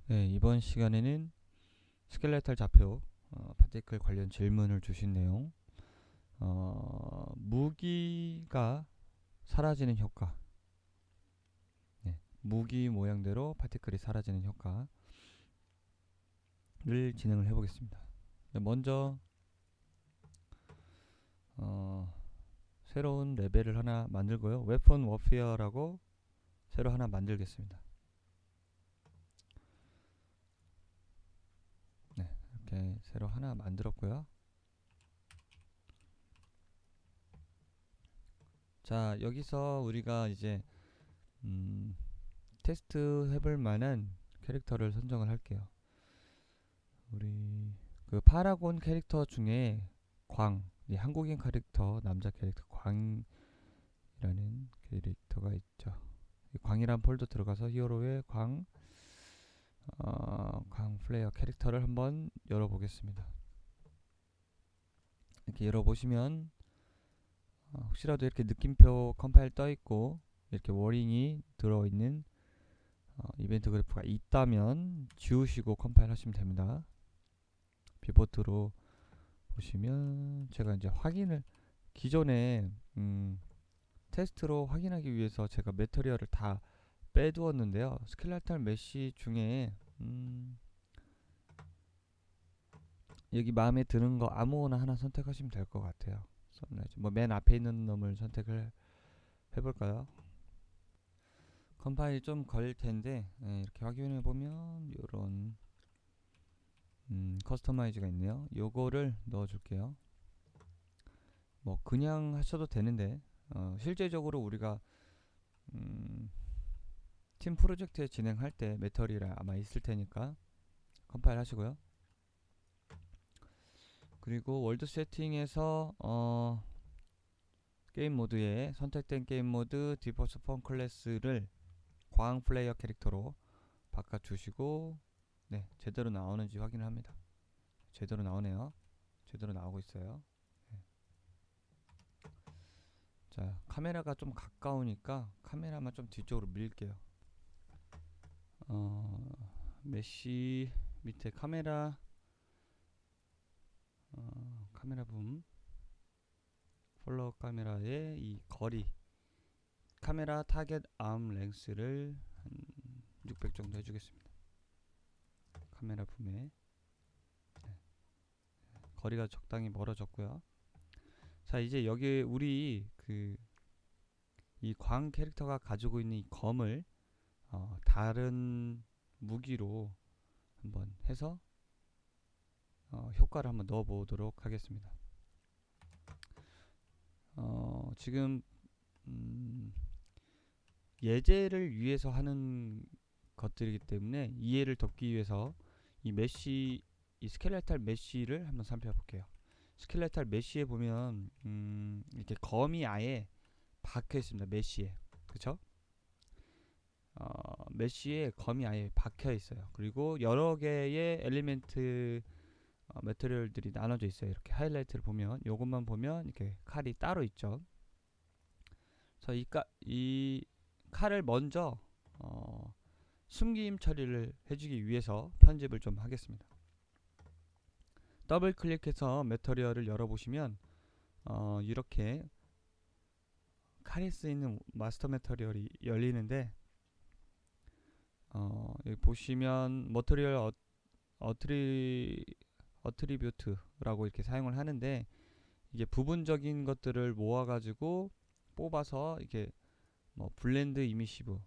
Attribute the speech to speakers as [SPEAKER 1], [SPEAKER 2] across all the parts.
[SPEAKER 1] 네, 이번 시간에는 스켈레탈 좌표 파티클 관련 질문을 주신 내용, 무기가 사라지는 효과, 네, 무기 모양대로 파티클이 사라지는 효과를 진행을 해보겠습니다. 네, 먼저 새로운 레벨을 하나 만들고요. 웨폰 워피어라고 새로 하나 만들겠습니다. 네, 이렇게 새로 하나 만들었고요. 자, 여기서 우리가 이제 테스트 해볼 만한 캐릭터를 선정을 할게요. 우리 그 파라곤 캐릭터 중에 광, 이 한국인 캐릭터, 남자 캐릭터 광이라는 캐릭터가 있죠. 이 광이란 폴더 들어가서 히어로의 광 플레이어 캐릭터를 한번 열어보겠습니다. 이렇게 열어보시면 혹시라도 이렇게 느낌표 컴파일 떠있고 이렇게 워링이 들어있는 이벤트 그래프가 있다면 지우시고 컴파일 하시면 됩니다. 비보트로 보시면 제가 이제 확인을 기존에 테스트로 확인하기 위해서 제가 매터리얼을 다 빼두었는데요. 스켈레탈 메쉬 중에 여기 마음에 드는 거 아무거나 하나 선택하시면 될 것 같아요. 뭐 맨 앞에 있는 놈을 선택을 해볼까요? 컴파일이 좀 걸릴 텐데 이렇게 확인해 보면 이런 커스터마이즈가 있네요. 요거를 넣어줄게요. 뭐 그냥 하셔도 되는데 실제적으로 우리가 팀 프로젝트 진행할 때 매터리얼이 아마 있을 테니까 컴파일 하시고요. 그리고 월드 세팅에서 게임 모드에 선택된 게임 모드 디포스 폰 클래스를 광 플레이어 캐릭터로 바꿔주시고 네, 제대로 나오는지 확인을 합니다. 제대로 나오네요. 제대로 나오고 있어요. 네. 자, 카메라가 좀 가까우니까 카메라만 좀 뒤쪽으로 밀게요. 메쉬 밑에 카메라 카메라 붐 폴로 카메라의 이 거리 카메라 타겟 암 랭스를 한 600 정도 해주겠습니다. 카메라 붐에 네. 거리가 적당히 멀어졌고요. 자, 이제 여기 우리 이 광 캐릭터가 가지고 있는 이 검을 다른 무기로 한번 해서 효과를 한번 넣어보도록 하겠습니다. 지금 예제를 위해서 하는 것들이기 때문에 이해를 돕기 위해서 이 스켈레탈 메쉬를 한번 살펴볼게요. 스켈레탈 메쉬에 보면 이렇게 검이 아예 박혀 있습니다. 메쉬에, 그쵸? 메쉬에 검이 아예 박혀 있어요. 그리고 여러 개의 엘리멘트 매트리얼들이 나눠져 있어요. 이렇게 하이라이트를 보면 요것만 보면 이렇게 칼이 따로 있죠. 그래서 이 칼을 먼저 숨김 처리를 해주기 위해서 편집을 좀 하겠습니다. 더블 클릭해서 매터리얼을 열어보시면 이렇게 칼에 쓰이는 마스터 매터리얼이 열리는데 여기 보시면 머터리얼 어트리뷰트라고 이렇게 사용을 하는데 이게 부분적인 것들을 모아가지고 뽑아서 이렇게 뭐 블렌드 이미시브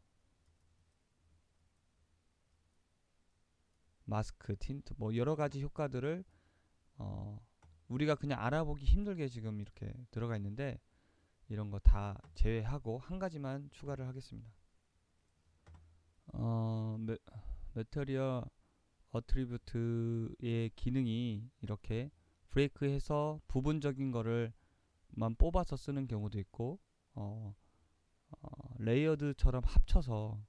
[SPEAKER 1] 마스크 틴트 뭐 여러가지 효과들을 우리가 그냥 알아보기 힘들게 지금 이렇게 들어가 있는데 이런 거 다 제외하고 한 가지만 추가를 하겠습니다. 매터리얼 어트리뷰트의 기능이 이렇게 브레이크해서 부분적인 거를만 뽑아서 쓰는 경우도 있고 레이어드처럼 합쳐서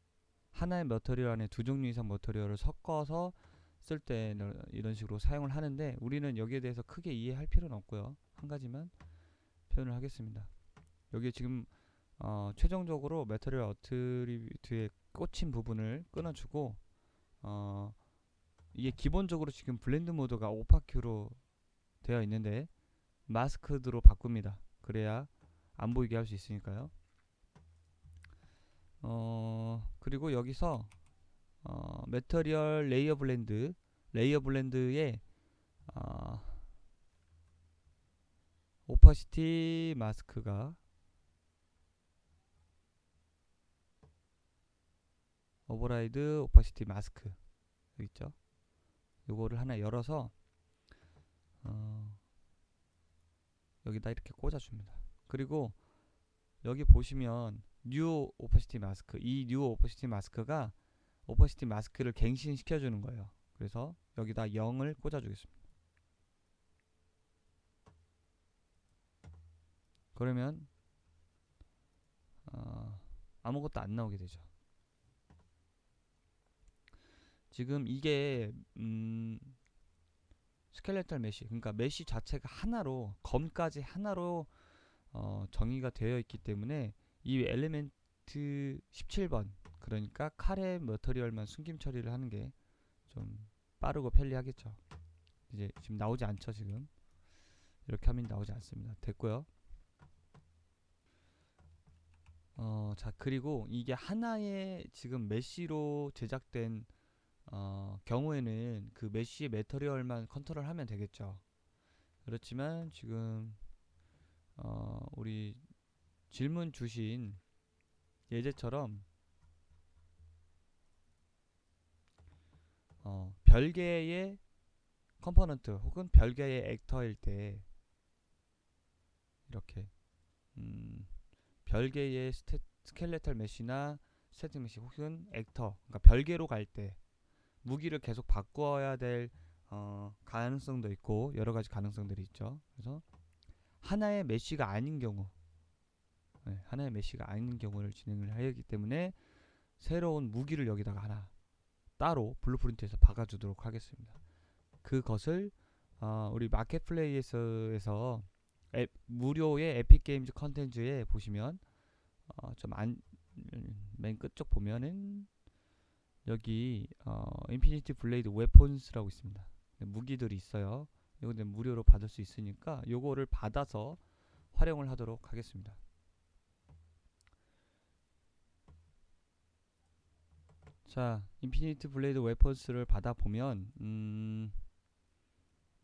[SPEAKER 1] 하나의 머터리얼 안에 두 종류 이상 머터리얼을 섞어서 쓸 때 이런 식으로 사용을 하는데 우리는 여기에 대해서 크게 이해할 필요는 없고요. 한 가지만 표현을 하겠습니다. 여기 지금 최종적으로 매터리얼 어트리뷰트의 꽂힌 부분을 끊어주고 이게 기본적으로 지금 블렌드 모드가 오파큐로 되어 있는데 마스크드로 바꿉니다. 그래야 안 보이게 할 수 있으니까요. 그리고 여기서 매터리얼 레이어 블렌드에 오퍼시티 마스크가 오버라이드 오퍼시티 마스크 여기 있죠. 요거를 하나 열어서 여기다 이렇게 꽂아줍니다. 그리고 여기 보시면 뉴 오퍼시티 마스크, 이 뉴 오퍼시티 마스크가 오퍼시티 마스크를 갱신시켜주는 거예요. 그래서 여기다 0을 꽂아주겠습니다. 그러면 아무것도 안 나오게 되죠. 지금 이게 스켈레탈 메쉬, 그러니까 메쉬 자체가 하나로, 검까지 하나로 정의가 되어 있기 때문에 이 엘리멘트 17번, 그러니까 칼의 머터리얼만 숨김 처리를 하는 게 좀 빠르고 편리하겠죠. 이제 지금 나오지 않죠. 지금 이렇게 하면 나오지 않습니다. 됐고요. 자, 그리고 이게 하나의 지금 메쉬로 제작된 경우에는 그 메쉬의 매터리얼만 컨트롤하면 되겠죠. 그렇지만 지금 우리 질문 주신 예제처럼 별개의 컴포넌트 혹은 별개의 액터일 때 이렇게 별개의 스켈레탈 메쉬나 스태틱 메쉬 혹은 액터, 그러니까 별개로 갈 때 무기를 계속 바꿔야 될 가능성도 있고 여러 가지 가능성들이 있죠. 그래서 하나의 메쉬가 아닌 경우, 하나의 메쉬가 아닌 경우를 진행을 하기 때문에 새로운 무기를 여기다가 하나 따로 블루프린트에서 박아주도록 하겠습니다. 그것을 우리 마켓플레이에서 무료의 에픽 게임즈 컨텐츠에 보시면 맨 끝쪽 보면은 여기 인피니티 블레이드 웨폰스라고 있습니다. 무기들이 있어요. 이거 무료로 받을 수 있으니까 요거를 받아서 활용을 하도록 하겠습니다. 자, 인피니티 블레이드 웨폰스를 받아 보면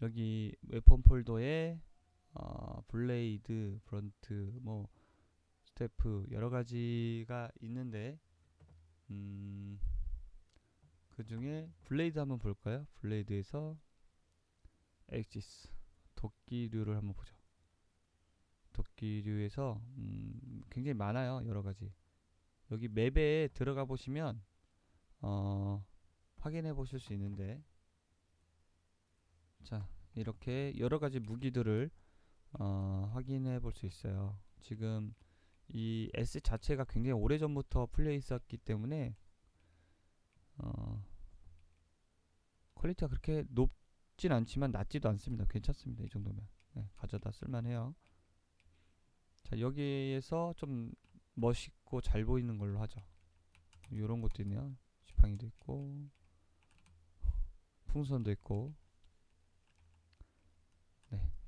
[SPEAKER 1] 여기 웨폰 폴더에 블레이드, 브런트, 뭐 스태프 여러 가지가 있는데 그 중에 블레이드 한번 볼까요? 블레이드에서 엑시스 도끼류를 한번 보죠. 도끼류에서 굉장히 많아요. 여러 가지. 여기 맵에 들어가 보시면 확인해 보실 수 있는데, 자, 이렇게 여러 가지 무기들을 확인해 볼 수 있어요. 지금 이 S 자체가 굉장히 오래전부터 풀려 있었기 때문에 퀄리티가 그렇게 높진 않지만 낮지도 않습니다. 괜찮습니다. 이 정도면 가져다 쓸만해요. 자, 여기에서 좀 멋있고 잘 보이는 걸로 하죠. 요런 것도 있네요. 지팡이도 있고 풍선도 있고,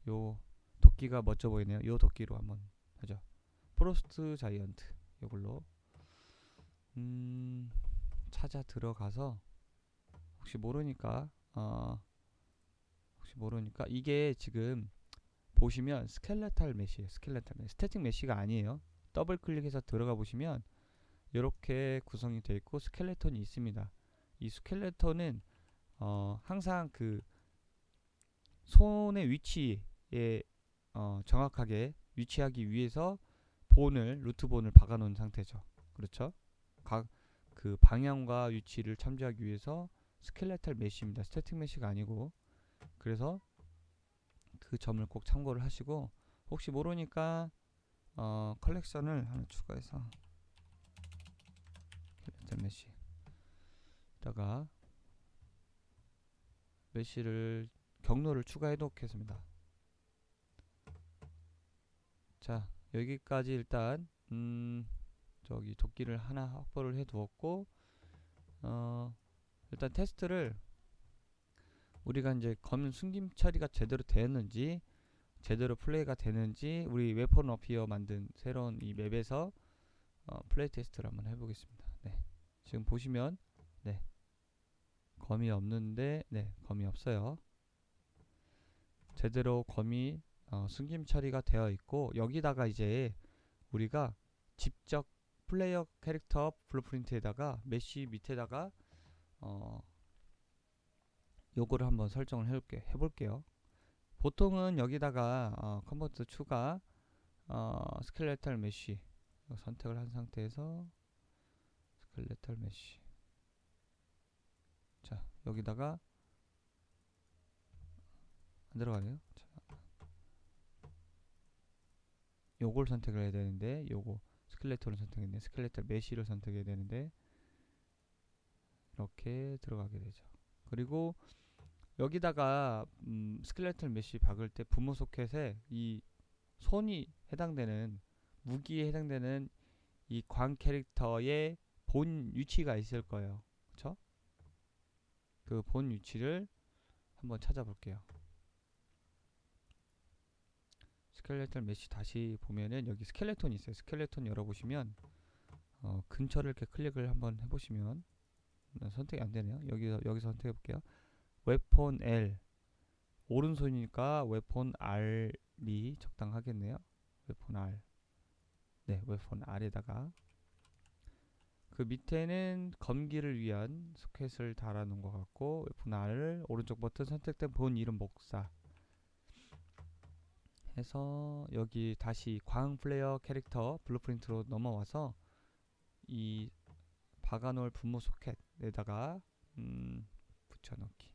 [SPEAKER 1] 요 도끼가 멋져 보이네요. 요 도끼로 한번 하죠. 프로스트 자이언트 요걸로 찾아 들어가서 혹시 모르니까 이게 지금 보시면 스켈레탈 메쉬예요. 스켈레탈 메쉬, 스태틱 메쉬가 아니에요. 더블 클릭해서 들어가 보시면 이렇게 구성이 되어 있고 스켈레톤이 있습니다. 이 스켈레톤은 항상 그 손의 위치에 정확하게 위치하기 위해서 루트 본을 박아 놓은 상태죠. 그렇죠? 그 방향과 위치를 참조하기 위해서 스켈레탈 메쉬입니다. 스태틱 메쉬가 아니고. 그래서 그 점을 꼭 참고를 하시고, 혹시 모르니까 컬렉션을 하나 추가해서 스켈레탈 메쉬 다가 메쉬를 경로를 추가해 놓겠습니다. 자, 여기까지 일단 저기 도끼를 하나 확보를 해 두었고, 일단 테스트를 우리가 이제 검 숨김 처리가 제대로 되었는지, 제대로 플레이가 되는지 우리 웨폰 어피어 만든 새로운 이 맵에서 플레이 테스트를 한번 해보겠습니다. 네, 지금 보시면 네, 검이 없는데, 네, 검이 없어요. 제대로 검이 숨김 처리가 되어 있고, 여기다가 이제 우리가 직접 플레이어 캐릭터 블루프린트에다가 메쉬 밑에다가 요거를 한번 설정을 해볼게요. 보통은 여기다가 컨버트 추가 스켈레탈 메쉬 선택을 한 상태에서 스켈레탈 메쉬, 자 여기다가 안 들어가네요. 자, 요걸 선택을 해야 되는데, 요거 스켈레톤을 선택했네. 스켈레탈 메쉬를 선택해야 되는데 이렇게 들어가게 되죠. 그리고 여기다가 스켈레톤 메쉬 박을 때 부모 소켓에 이 손이 해당되는, 무기에 해당되는 이 광 캐릭터의 본 위치가 있을 거예요. 그쵸? 그 본 위치를 한번 찾아볼게요. 스켈레톤 메쉬 다시 보면은 여기 스켈레톤이 있어요. 스켈레톤 열어보시면 근처를 이렇게 클릭을 한번 해보시면 선택이 안 되네요. 여기서 선택해 볼게요. 웨폰 L, 오른손이니까 웨폰 R이 적당하겠네요. 웨폰 R. 네, 웨폰 R에다가 그 밑에는 검기를 위한 소켓을 달아놓은 것 같고, 웨폰 R을 오른쪽 버튼 선택된 본 이름 목사 해서 여기 다시 광 플레이어 캐릭터 블루프린트로 넘어와서 이 박아놓을 분모 소켓에다가 붙여넣기.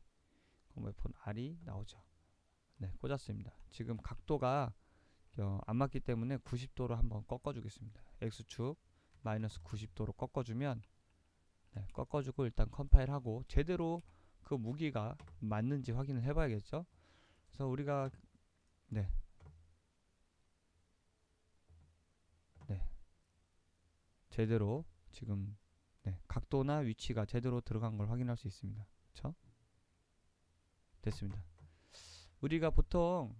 [SPEAKER 1] 그럼 웨폰 R이 나오죠. 네, 꽂았습니다. 지금 각도가 안 맞기 때문에 90도로 한번 꺾어주겠습니다. X축 마이너스 90도로 꺾어주면, 네, 꺾어주고 일단 컴파일하고 제대로 그 무기가 맞는지 확인을 해봐야겠죠. 그래서 우리가 네, 제대로 지금 각도나 위치가 제대로 들어간 걸 확인할 수 있습니다. 그쵸? 됐습니다. 우리가 보통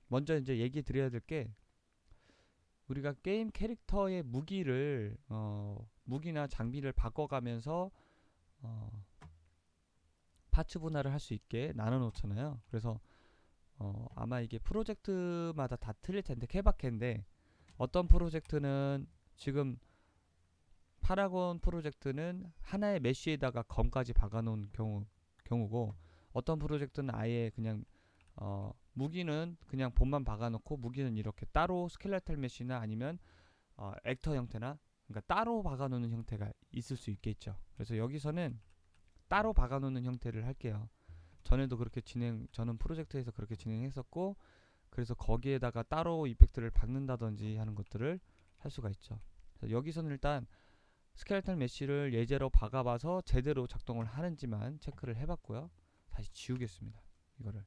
[SPEAKER 1] 먼저 이제 얘기 드려야 될 게, 우리가 게임 캐릭터의 무기를 무기나 장비를 바꿔가면서 파츠 분할을 할 수 있게 나눠 놓잖아요. 그래서 아마 이게 프로젝트마다 다 틀릴 텐데, 케바케인데 어떤 프로젝트는 지금 파라곤 프로젝트는 하나의 메쉬에다가 검까지 박아놓은 경우고, 어떤 프로젝트는 아예 그냥 무기는 그냥 본만 박아놓고 무기는 이렇게 따로 스켈레탈 메쉬나 아니면 액터 형태나, 그러니까 따로 박아놓는 형태가 있을 수 있겠죠. 그래서 여기서는 따로 박아놓는 형태를 할게요. 전에도 저는 프로젝트에서 그렇게 진행했었고, 그래서 거기에다가 따로 이펙트를 박는다든지 하는 것들을 할 수가 있죠. 그래서 여기서는 일단 스켈레탈 메쉬를 예제로 박아봐서 제대로 작동을 하는지만 체크를 해봤고요. 다시 지우겠습니다. 이거를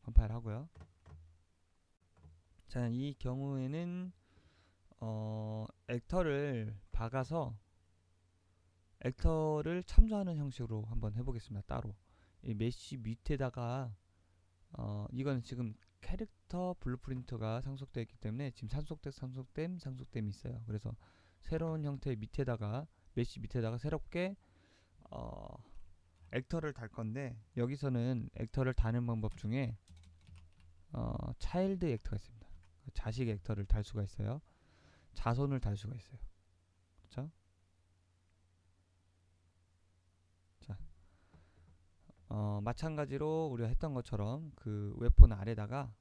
[SPEAKER 1] 컴파일 하고요. 자, 이 경우에는 액터를 박아서 액터를 참조하는 형식으로 한번 해보겠습니다. 따로 이 메쉬 밑에다가 이건 지금 캐릭터 블루프린트가 상속되어 있기 때문에 지금 상속됨이 있어요. 그래서 새로운 형태의 밑에다가, 메쉬 밑에다가 새롭게 액터를 달 건데, 여기서는 액터를 다는 방법 중에 차일드 액터가 있습니다. 자식 액터를 달 수가 있어요. 자손을 달 수가 있어요. 그렇죠? 자, 마찬가지로 우리가 했던 것처럼 그 웨폰 아래다가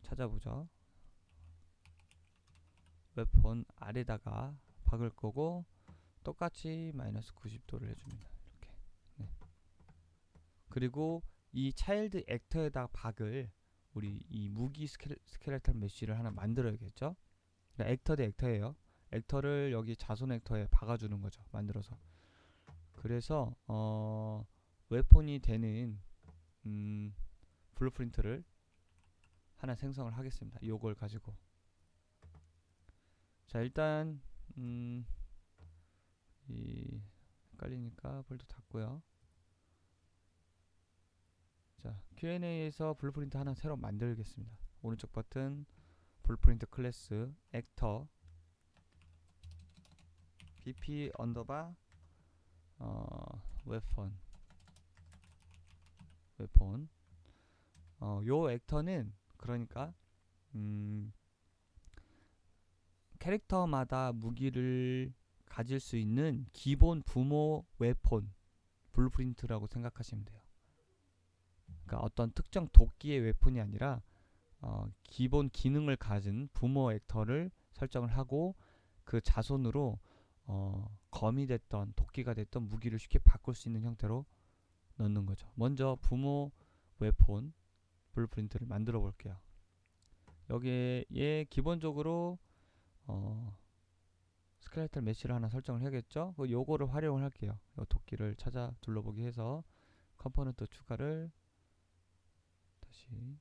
[SPEAKER 1] 찾아보죠. 웨폰 아래다가 박을 거고, 똑같이 마이너스 90도를 해줍니다. 이렇게. 네. 그리고 이 차일드 액터에다 박을 우리 이 무기 스켈레탈 메쉬를 하나 만들어야겠죠. 그러니까 액터 대 액터예요. 액터를 여기 자손 액터에 박아주는 거죠. 만들어서. 그래서 웨폰이 되는 블루프린트를 하나 생성을 하겠습니다. 요걸 가지고. 자, 일단 이 헷갈리니까 폴더 닫고요. 자, Q&A에서 블루프린트 하나 새로 만들겠습니다. 오른쪽 버튼 블루프린트 클래스 액터 bp 언더바 웨폰 요 액터는 그러니까 캐릭터마다 무기를 가질 수 있는 기본 부모 웨폰 블루프린트라고 생각하시면 돼요. 그러니까 어떤 특정 도끼의 웨폰이 아니라 기본 기능을 가진 부모 액터를 설정을 하고 그 자손으로 검이 됐던 도끼가 됐던 무기를 쉽게 바꿀 수 있는 형태로 넣는 거죠. 먼저 부모 웨폰 블루프린트를 만들어 볼게요. 여기에 기본적으로 스켈레탈 메쉬를 하나 설정을 해야겠죠. 요거를 활용을 할게요. 요 도끼를 찾아 둘러보기 해서 컴포넌트 추가를 다시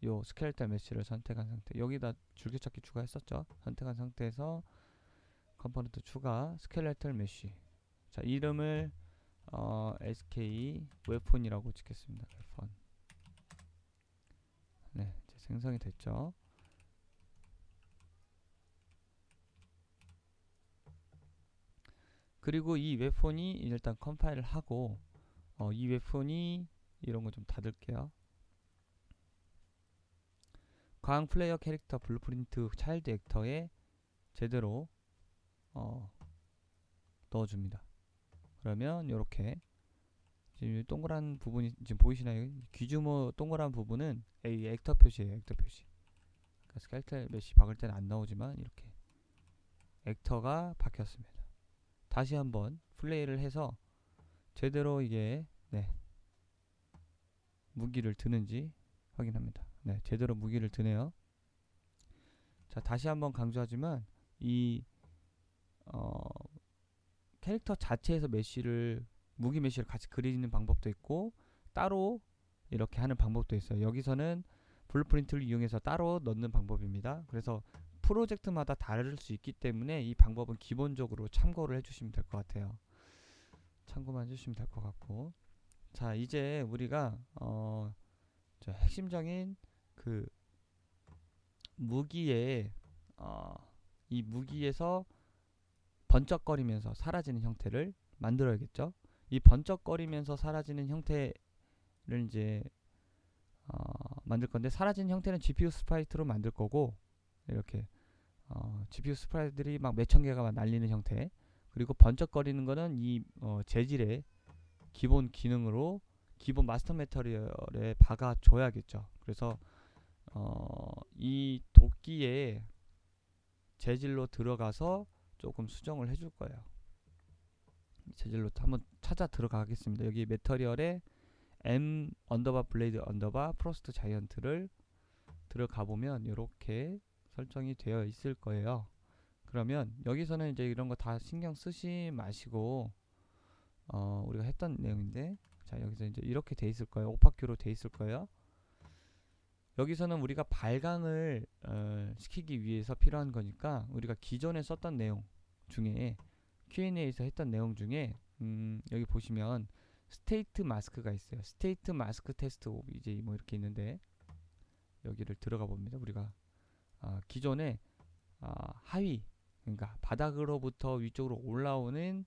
[SPEAKER 1] 요 스켈레탈 메쉬를 선택한 상태, 여기다 줄기찾기 추가했었죠. 선택한 상태에서 컴포넌트 추가 스켈레탈 메쉬. 자, 이름을 SK 웨폰이라고 짓겠습니다. 웨폰. 네, 이제 생성이 됐죠. 그리고 이 웨폰이 일단 컴파일을 하고 이 웨폰이 이런 거 좀 닫을게요. 과학 플레이어 캐릭터 블루프린트 차일드 액터에 제대로 넣어줍니다. 그러면 이렇게 지금 동그란 부분이 지금 보이시나요? 귀주모 동그란 부분은 이 액터 표시예요. 액터 표시. 그러니까 스켈레탈 메쉬 박을 때는 안 나오지만 이렇게 액터가 박혔습니다. 다시 한번 플레이를 해서 제대로 이게 무기를 드는지 확인합니다. 네, 제대로 무기를 드네요. 자, 다시 한번 강조하지만 이 캐릭터 자체에서 무기 메쉬를 같이 그리는 방법도 있고 따로 이렇게 하는 방법도 있어요. 여기서는 블루프린트를 이용해서 따로 넣는 방법입니다. 그래서 프로젝트마다 다를 수 있기 때문에 이 방법은 기본적으로 참고를 해주시면 될 것 같아요. 참고만 해주시면 될 것 같고, 자, 이제 우리가 핵심적인 그 무기의 이 무기에서 번쩍거리면서 사라지는 형태를 만들어야겠죠. 이 번쩍거리면서 사라지는 형태를 이제 만들 건데, 사라지는 형태는 GPU 스프라이트로 만들 거고, 이렇게 GPU 스프라이트들이 막 몇천 개가 막 날리는 형태, 그리고 번쩍거리는 거는 이 재질의 기본 기능으로 기본 마스터 메터리얼에 박아줘야겠죠. 그래서 이 도끼의 재질로 들어가서 조금 수정을 해줄 거예요. 재질로 한번 찾아 들어가겠습니다. 여기 메터리얼에 M 언더바 블레이드 언더바 프로스트 자이언트를 들어가 보면 이렇게 설정이 되어 있을 거예요. 그러면 여기서는 이제 이런 거 다 신경 쓰지 마시고 우리가 했던 내용인데, 자, 여기서 이제 이렇게 돼 있을 거예요. 오파큐로 돼 있을 거예요. 여기서는 우리가 발광을 시키기 위해서 필요한 거니까 우리가 기존에 썼던 내용 중에 Q&A에서 했던 내용 중에 여기 보시면 스테이트 마스크가 있어요. 스테이트 마스크 테스트 이제 뭐 이렇게 있는데, 여기를 들어가 봅니다. 우리가 기존에 하위, 그러니까 바닥으로부터 위쪽으로 올라오는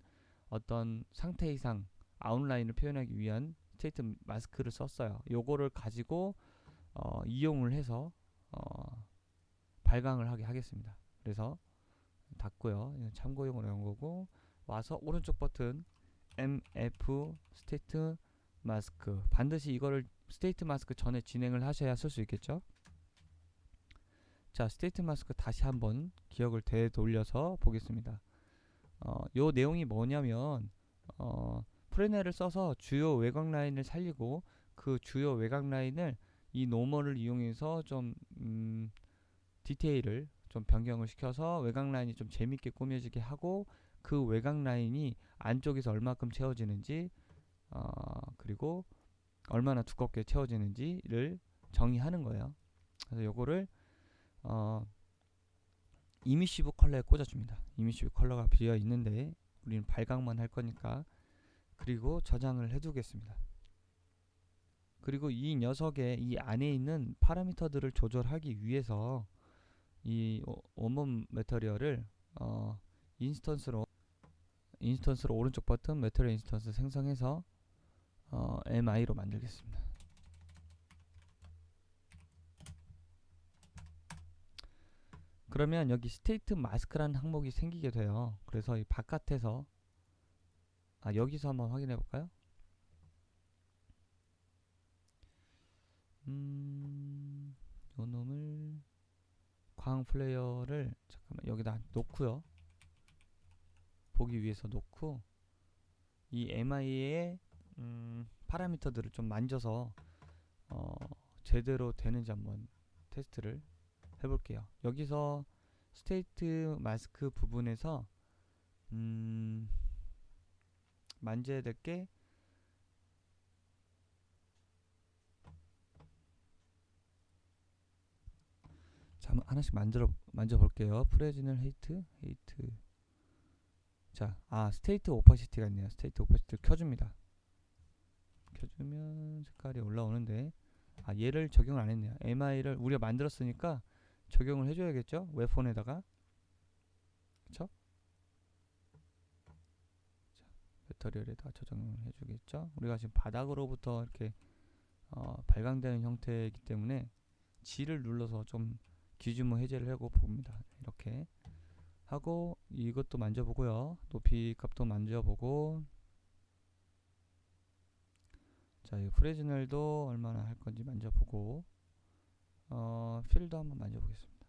[SPEAKER 1] 어떤 상태 이상 아웃라인을 표현하기 위한 스테이트 마스크를 썼어요. 요거를 가지고 이용을 해서 발광을 하게 하겠습니다. 그래서 닫고요. 참고용으로 연 거고, 와서 오른쪽 버튼 MF 스테이트 마스크, 반드시 이거를 스테이트 마스크 전에 진행을 하셔야 쓸 수 있겠죠. 자, 스테이트 마스크 다시 한번 기억을 되돌려서 보겠습니다. 요 내용이 뭐냐면 프레넬을 써서 주요 외곽 라인을 살리고, 그 주요 외곽 라인을 이 노멀을 이용해서 좀 디테일을 좀 변경을 시켜서 외곽 라인이 좀 재밌게 꾸며지게 하고, 그 외곽 라인이 안쪽에서 얼마큼 채워지는지 그리고 얼마나 두껍게 채워지는지를 정의하는 거예요. 그래서 요거를 이미시브 컬러에 꽂아줍니다. 이미시브 컬러가 비어 있는데 우리는 발광만 할 거니까. 그리고 저장을 해두겠습니다. 그리고 이 녀석의 이 안에 있는 파라미터들을 조절하기 위해서 이 원본 매터리얼을 인스턴스로 오른쪽 버튼 매터리얼 인스턴스 생성해서 MI로 만들겠습니다. 그러면 여기 스테이트 마스크라는 항목이 생기게 돼요. 그래서 이 바깥에서 여기서 한번 확인해 볼까요? 요 놈을 광 플레이어를 잠깐만 여기다 놓고요. 보기 위해서 놓고 이 MI의 파라미터들을 좀 만져서 제대로 되는지 한번 테스트를 해볼게요. 여기서 스테이트 마스크 부분에서 만져야 될 게 하나씩 만져볼게요. 프레지널 헤이트. 자, 스테이트 오퍼시티가 있네요. 스테이트 오퍼시티를 켜줍니다. 켜주면 색깔이 올라오는데 얘를 적용을 안 했네요. MI를 우리가 만들었으니까 적용을 해줘야겠죠? 웹폰에다가. 그쵸? 자, 배터리에다 적용을 해주겠죠? 우리가 지금 바닥으로부터 이렇게 발광되는 형태이기 때문에 G를 눌러서 좀 기준모 해제를 하고 봅니다. 이렇게 하고 이것도 만져보고요. 높이 값도 만져보고, 자, 이 프레즈널도 얼마나 할 건지 만져보고, 필도 한번 만져보겠습니다.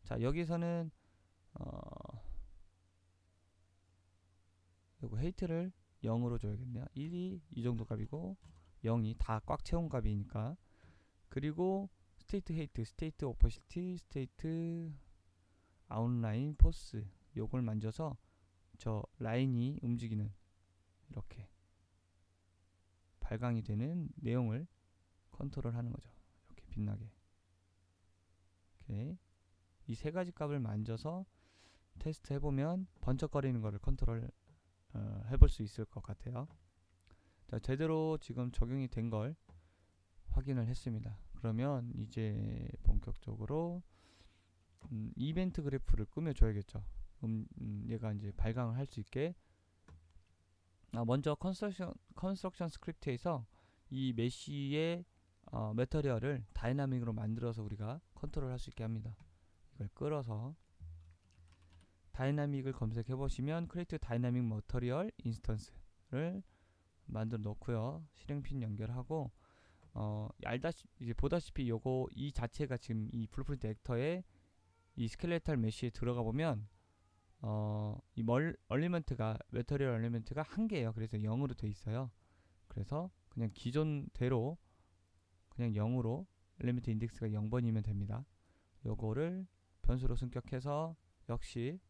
[SPEAKER 1] 자, 여기서는 요거 헤이트를 0으로 줘야겠네요. 1이 이 정도 값이고 0이 다 꽉 채운 값이니까. 그리고 스테이트 헤이트, 스테이트 오퍼시티, 스테이트 아웃라인 포스, 요걸 만져서 저 라인이 움직이는 이렇게 발광이 되는 내용을 컨트롤 하는 거죠. 이렇게 빛나게. 오케이. 이 세 가지 값을 만져서 테스트 해보면 번쩍거리는 거를 컨트롤 해볼 수 있을 것 같아요. 자, 제대로 지금 적용이 된 걸 확인을 했습니다. 그러면 이제 본격적으로 이벤트 그래프를 꾸며줘야겠죠. 얘가 이제 발광을 할 수 있게. 먼저 컨스트럭션 스크립트에서 이 메쉬의 매터리얼을 다이나믹으로 만들어서 우리가 컨트롤 할 수 있게 합니다. 이걸 끌어서 다이나믹을 검색해 보시면 크리에이트 다이나믹 머터리얼 인스턴스를 만들어 놓고요. 실행핀 연결하고 이제 보다시피 요거 이 자체가 지금 이 블루프린트 액터에 이 스켈레탈 메쉬에 들어가 보면 이 얼리먼트가 매터리얼 얼리먼트가 한 개예요. 그래서 0으로 돼 있어요. 그래서 그냥 기존대로 그냥 0으로 엘리먼트 인덱스가 0번이면 됩니다. 요거를 변수로 승격해서 역시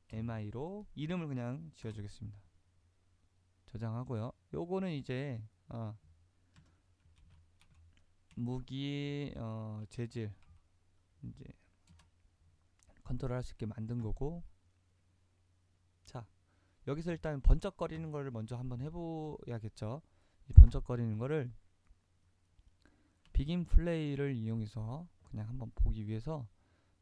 [SPEAKER 1] MI로 이름을 그냥 지어주겠습니다. 저장하고요. 요거는 이제 무기 재질 이제 컨트롤 할 수 있게 만든 거고. 자, 여기서 일단 번쩍거리는 거를 먼저 한번 해보야겠죠. 이 번쩍거리는 거를 비긴 플레이를 이용해서 그냥 한번 보기 위해서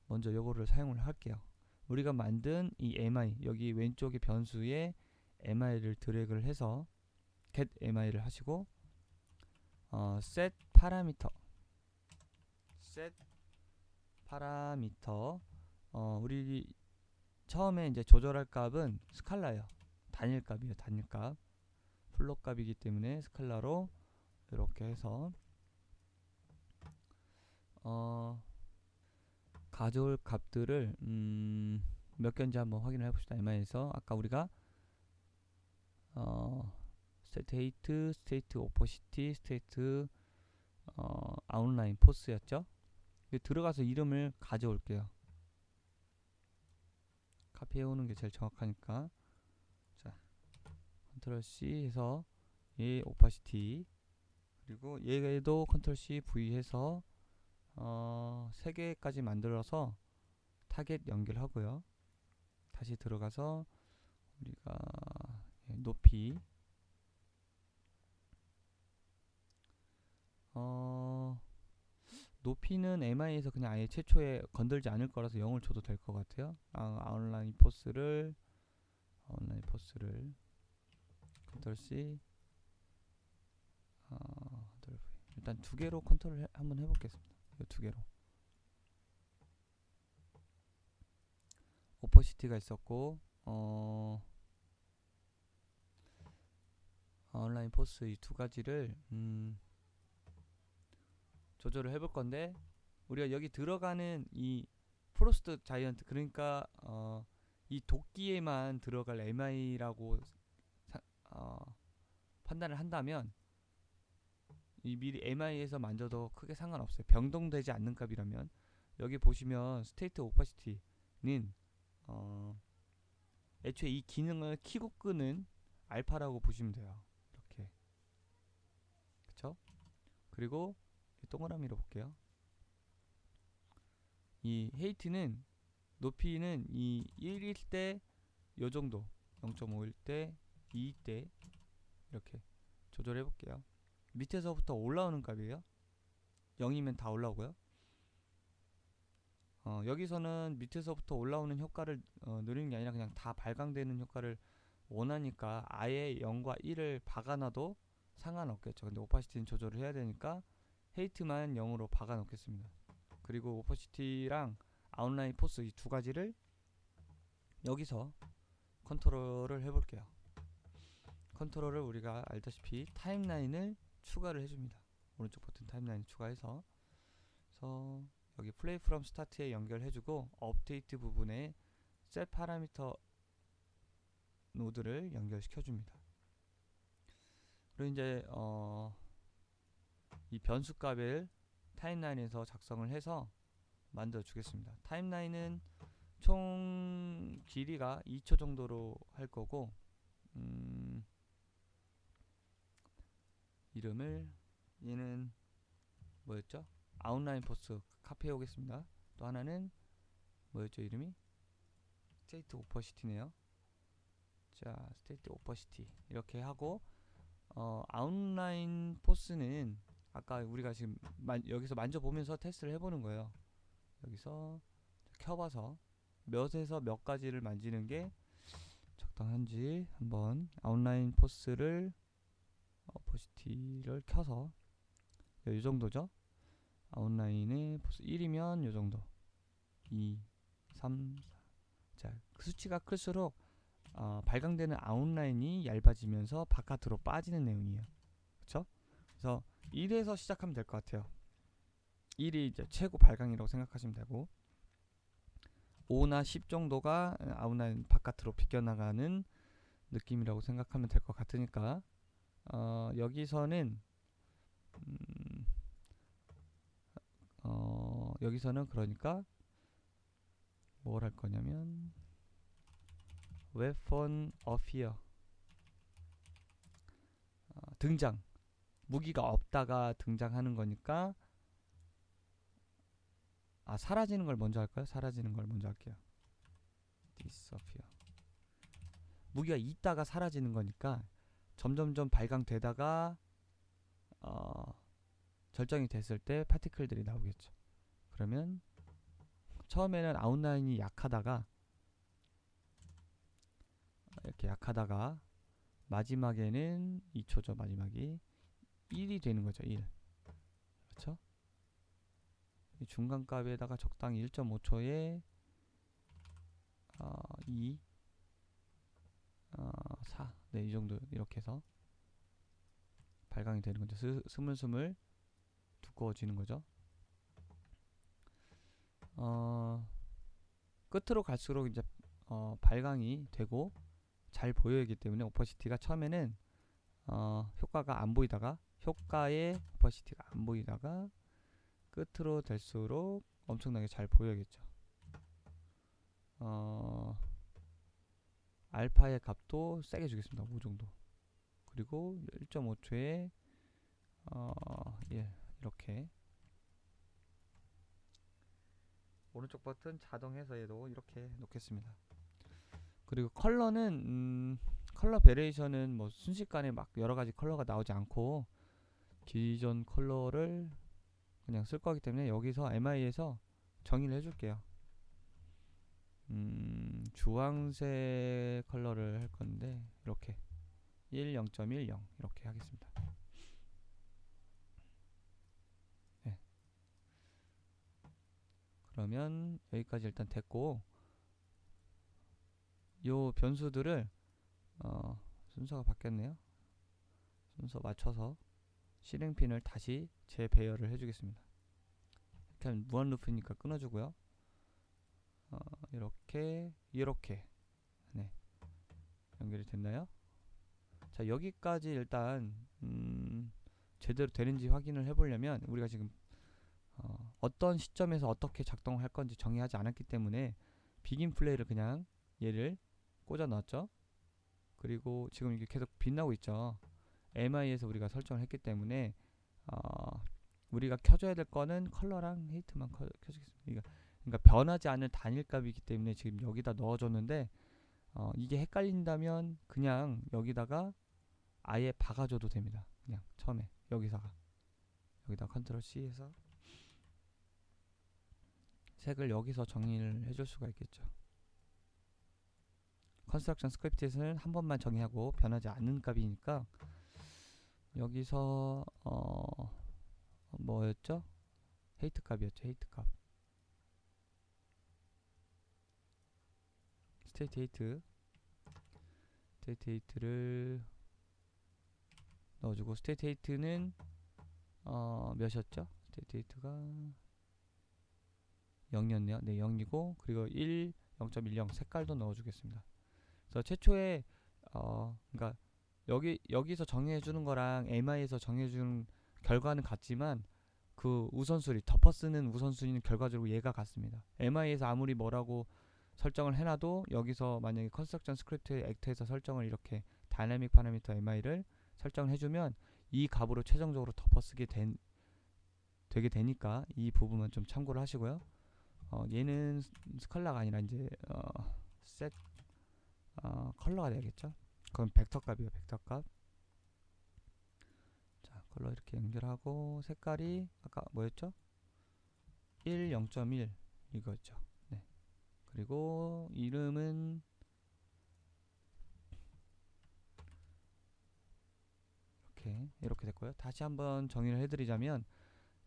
[SPEAKER 1] 먼저 요거를 사용을 할게요. 우리가 만든 이 MI, 여기 왼쪽의 변수에 MI를 드래그를 해서 get MI를 하시고 set 파라미터 우리 처음에 이제 조절할 값은 스칼라예요. 단일값이에요. 단일값. 플롯 값이기 때문에 스칼라로 이렇게 해서 가져올 값들을 몇 개인지 한번 확인을 해봅시다. MI에서 아까 우리가 스테이트 헤이트, 스테이트 오퍼시티, 스테이트 아웃라인 포스였죠. 들어가서 이름을 가져올게요. 카피해오는 게 제일 정확하니까. 자, 컨트롤 C 해서 얘 오퍼시티, 그리고 얘도 컨트롤 C V 해서 3개까지 만들어서 타겟 연결하고요. 다시 들어가서 우리가 높이 높이는 MI에서 그냥 아예 최초에 건들지 않을 거라서 0을 줘도 될 것 같아요. 아웃라인 포스를 컨트롤 C 컨트롤 V. 일단 2개로 컨트롤 한번 해보겠습니다. 이 2개로 오퍼시티가 있었고 온라인 포스 이 2가지를 조절을 해볼 건데, 우리가 여기 들어가는 이 프로스트 자이언트, 그러니까 이 도끼에만 들어갈 MI라고 판단을 한다면 이 미리 MI에서 만져도 크게 상관없어요. 변동되지 않는 값이라면. 여기 보시면 스테이트 오퍼시티는 애초에 이 기능을 키고 끄는 알파라고 보시면 돼요. 이렇게. 그쵸? 그리고 동그라미로 볼게요. 이 헤이트는 높이는 이 1일 때 요정도, 0.5일 때, 2일 때 이렇게 조절해 볼게요. 밑에서부터 올라오는 값이에요. 0이면 다 올라오고요. 여기서는 밑에서부터 올라오는 효과를 누리는 게 아니라 그냥 다 발광되는 효과를 원하니까 아예 0과 1을 박아놔도 상관없겠죠. 근데 오파시티는 조절을 해야 되니까 헤이트만 0으로 박아 놓겠습니다. 그리고 오퍼시티랑 아웃라인 포스 이 2가지를 여기서 컨트롤을 해볼게요. 컨트롤을 우리가 알다시피 타임라인을 추가를 해줍니다. 오른쪽 버튼 타임라인 추가해서, 그래서 여기 플레이 프롬 스타트에 연결해주고 업데이트 부분에 셋 파라미터 노드를 연결시켜줍니다. 그리고 이제 이 변수값을 타임라인에서 작성을 해서 만들어 주겠습니다. 타임라인은 총 길이가 2초 정도로 할 거고, 이름을 얘는 뭐였죠? 아웃라인 포스 카피해 오겠습니다. 또 하나는 뭐였죠? 이름이 스테이트 오퍼시티네요. 자, 스테이트 오퍼시티 이렇게 하고, 아웃라인 포스는 아까 우리가 지금 여기서 만져보면서 테스트를 해보는 거예요. 여기서 켜봐서 몇에서 몇 가지를 만지는 게 적당한지 한번 아웃라인 포스를 오퍼시티를 켜서 이 정도죠. 아웃라인의 포스 1이면 이 정도, 2, 3, 4. 자, 그 수치가 클수록 발광되는 아웃라인이 얇아지면서 바깥으로 빠지는 내용이에요. 그쵸? 그래서 1에서 시작하면 될 것 같아요. 1이 이제 최고 발광이라고 생각하시면 되고, 5나 10 정도가 아웃라인 바깥으로 비껴나가는 느낌이라고 생각하면 될 것 같으니까 여기서는 여기서는 그러니까 뭘 할 거냐면 weapon appear, 등장, 무기가 없다가 등장하는 거니까 사라지는 걸 먼저 할까요? 사라지는 걸 먼저 할게요. disappear. 무기가 있다가 사라지는 거니까 점점점 발광되다가 절정이 됐을 때 파티클들이 나오겠죠. 그러면 처음에는 아웃라인이 약하다가 이렇게 약하다가 마지막에는 2초죠. 마지막이 1이 되는 거죠. 1. 그렇죠? 이 중간값에다가 적당히 1.5초에 2, 4. 네, 이 정도 이렇게 해서 발광이 되는 거죠. 스물스물 두꺼워지는 거죠. 끝으로 갈수록 이제 발광이 되고 잘 보여야기 때문에 오퍼시티가 처음에는 효과가 안 보이다가, 효과의 오퍼시티가 안 보이다가 끝으로 될수록 엄청나게 잘 보여야겠죠. 알파의 값도 세게 주겠습니다. 5 정도. 그리고 1.5초에 예, 이렇게 오른쪽 버튼 자동 해서에도 이렇게 놓겠습니다. 그리고 컬러는 컬러 베리에이션은 뭐 순식간에 막 여러 가지 컬러가 나오지 않고 기존 컬러를 그냥 쓸 거기 때문에 여기서 MI에서 정의를 해줄게요. 주황색 컬러를 할 건데 이렇게 0.10 이렇게 하겠습니다. 네. 그러면 여기까지 일단 됐고, 요 변수들을 순서가 바뀌었네요. 순서 맞춰서 실행핀을 다시 재배열을 해주겠습니다. 이렇게 하면 무한 루프니까 끊어주고요. 이렇게 네, 연결이 됐나요? 자, 여기까지 일단 제대로 되는지 확인을 해보려면 우리가 지금 어떤 시점에서 어떻게 작동을 할 건지 정의하지 않았기 때문에 비긴 플레이를 그냥 얘를 꽂아 넣었죠. 그리고 지금 이게 계속 빛나고 있죠. MI에서 우리가 설정을 했기 때문에 우리가 켜줘야 될 거는 컬러랑 헤이트만 켜주겠습니다. 그러니까 변하지 않을 단일값이기 때문에 지금 여기다 넣어줬는데 이게 헷갈린다면 그냥 여기다가 아예 박아줘도 됩니다. 그냥 처음에 여기다 컨트롤 C 해서 색을 여기서 정의를 해줄 수가 있겠죠. 컨스트럭션 스크립트에서는 한 번만 정의하고 변하지 않는 값이니까 여기서 뭐였죠? 헤이트 값이었죠. 헤이트 값. 스테이트 헤이트를 넣어주고, 스테이트 헤이트는 몇이었죠? 스테이트 헤이트가 0이었네요. 네, 0이고, 그리고 0.10 색깔도 넣어주겠습니다. 그래서 최초에 그러니까 여기서 정해주는 거랑 MI에서 정해주는 결과는 같지만 그 우선순위, 덮어쓰는 우선순위는 결과적으로 얘가 같습니다. MI에서 아무리 뭐라고 설정을 해놔도 여기서 만약에 컨스트럭션 스크립트 액트에서 설정을 이렇게 다이내믹 파라미터 MI를 설정을 해주면 이 값으로 최종적으로 덮어쓰게 되게 되니까 이 부분만 좀 참고를 하시고요. 얘는 스칼라가 아니라 이제 셋 컬러가 되겠죠. 그럼 벡터 값이에요. 벡터 값. 자, 컬러 이렇게 연결하고 색깔이 아까 뭐였죠? 0.1 이거였죠. 네. 그리고 이름은 이렇게 됐고요. 다시 한번 정의를 해드리자면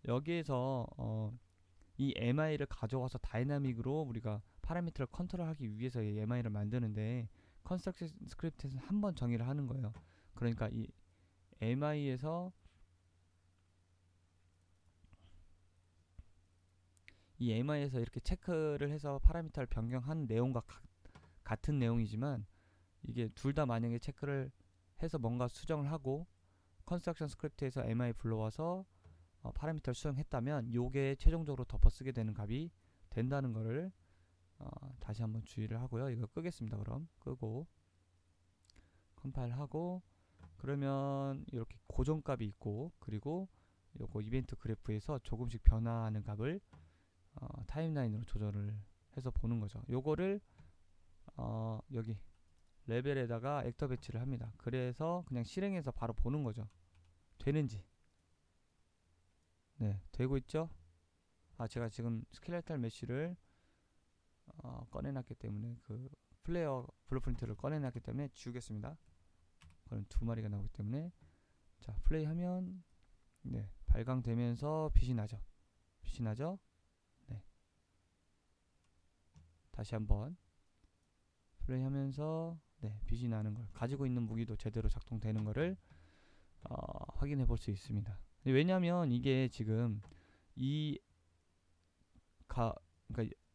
[SPEAKER 1] 여기에서 이 MI를 가져와서 다이나믹으로 우리가 파라미터를 컨트롤하기 위해서 이 MI를 만드는데 컨스트럭션 스크립트에서는 한번 정의를 하는 거예요. 그러니까 이 MI에서 이렇게 체크를 해서 파라미터를 변경한 내용과 같은 내용이지만 이게 둘 다 만약에 체크를 해서 뭔가 수정을 하고 컨스트럭션 스크립트에서 MI 불러와서 파라미터를 수정했다면 요게 최종적으로 덮어쓰게 되는 값이 된다는 거를 다시 한번 주의를 하고요. 이거 끄겠습니다. 그럼 끄고 컴파일하고, 그러면 이렇게 고정값이 있고, 그리고 요거 이벤트 그래프에서 조금씩 변화하는 값을 타임라인으로 조절을 해서 보는 거죠. 요거를 여기 레벨에다가 액터 배치를 합니다. 그래서 그냥 실행해서 바로 보는 거죠. 되는지. 네, 되고 있죠? 제가 지금 스켈레탈 메쉬를 꺼내놨기 때문에 그 플레이어 블루프린트를 꺼내놨기 때문에 지우겠습니다. 그럼 두 마리가 나오기 때문에, 자, 플레이하면 네, 발광되면서 빛이 나죠. 네. 다시 한번 플레이하면서 네, 빛이 나는 걸, 가지고 있는 무기도 제대로 작동되는 거를 확인해 볼 수 있습니다. 왜냐면 이게 지금 그러니까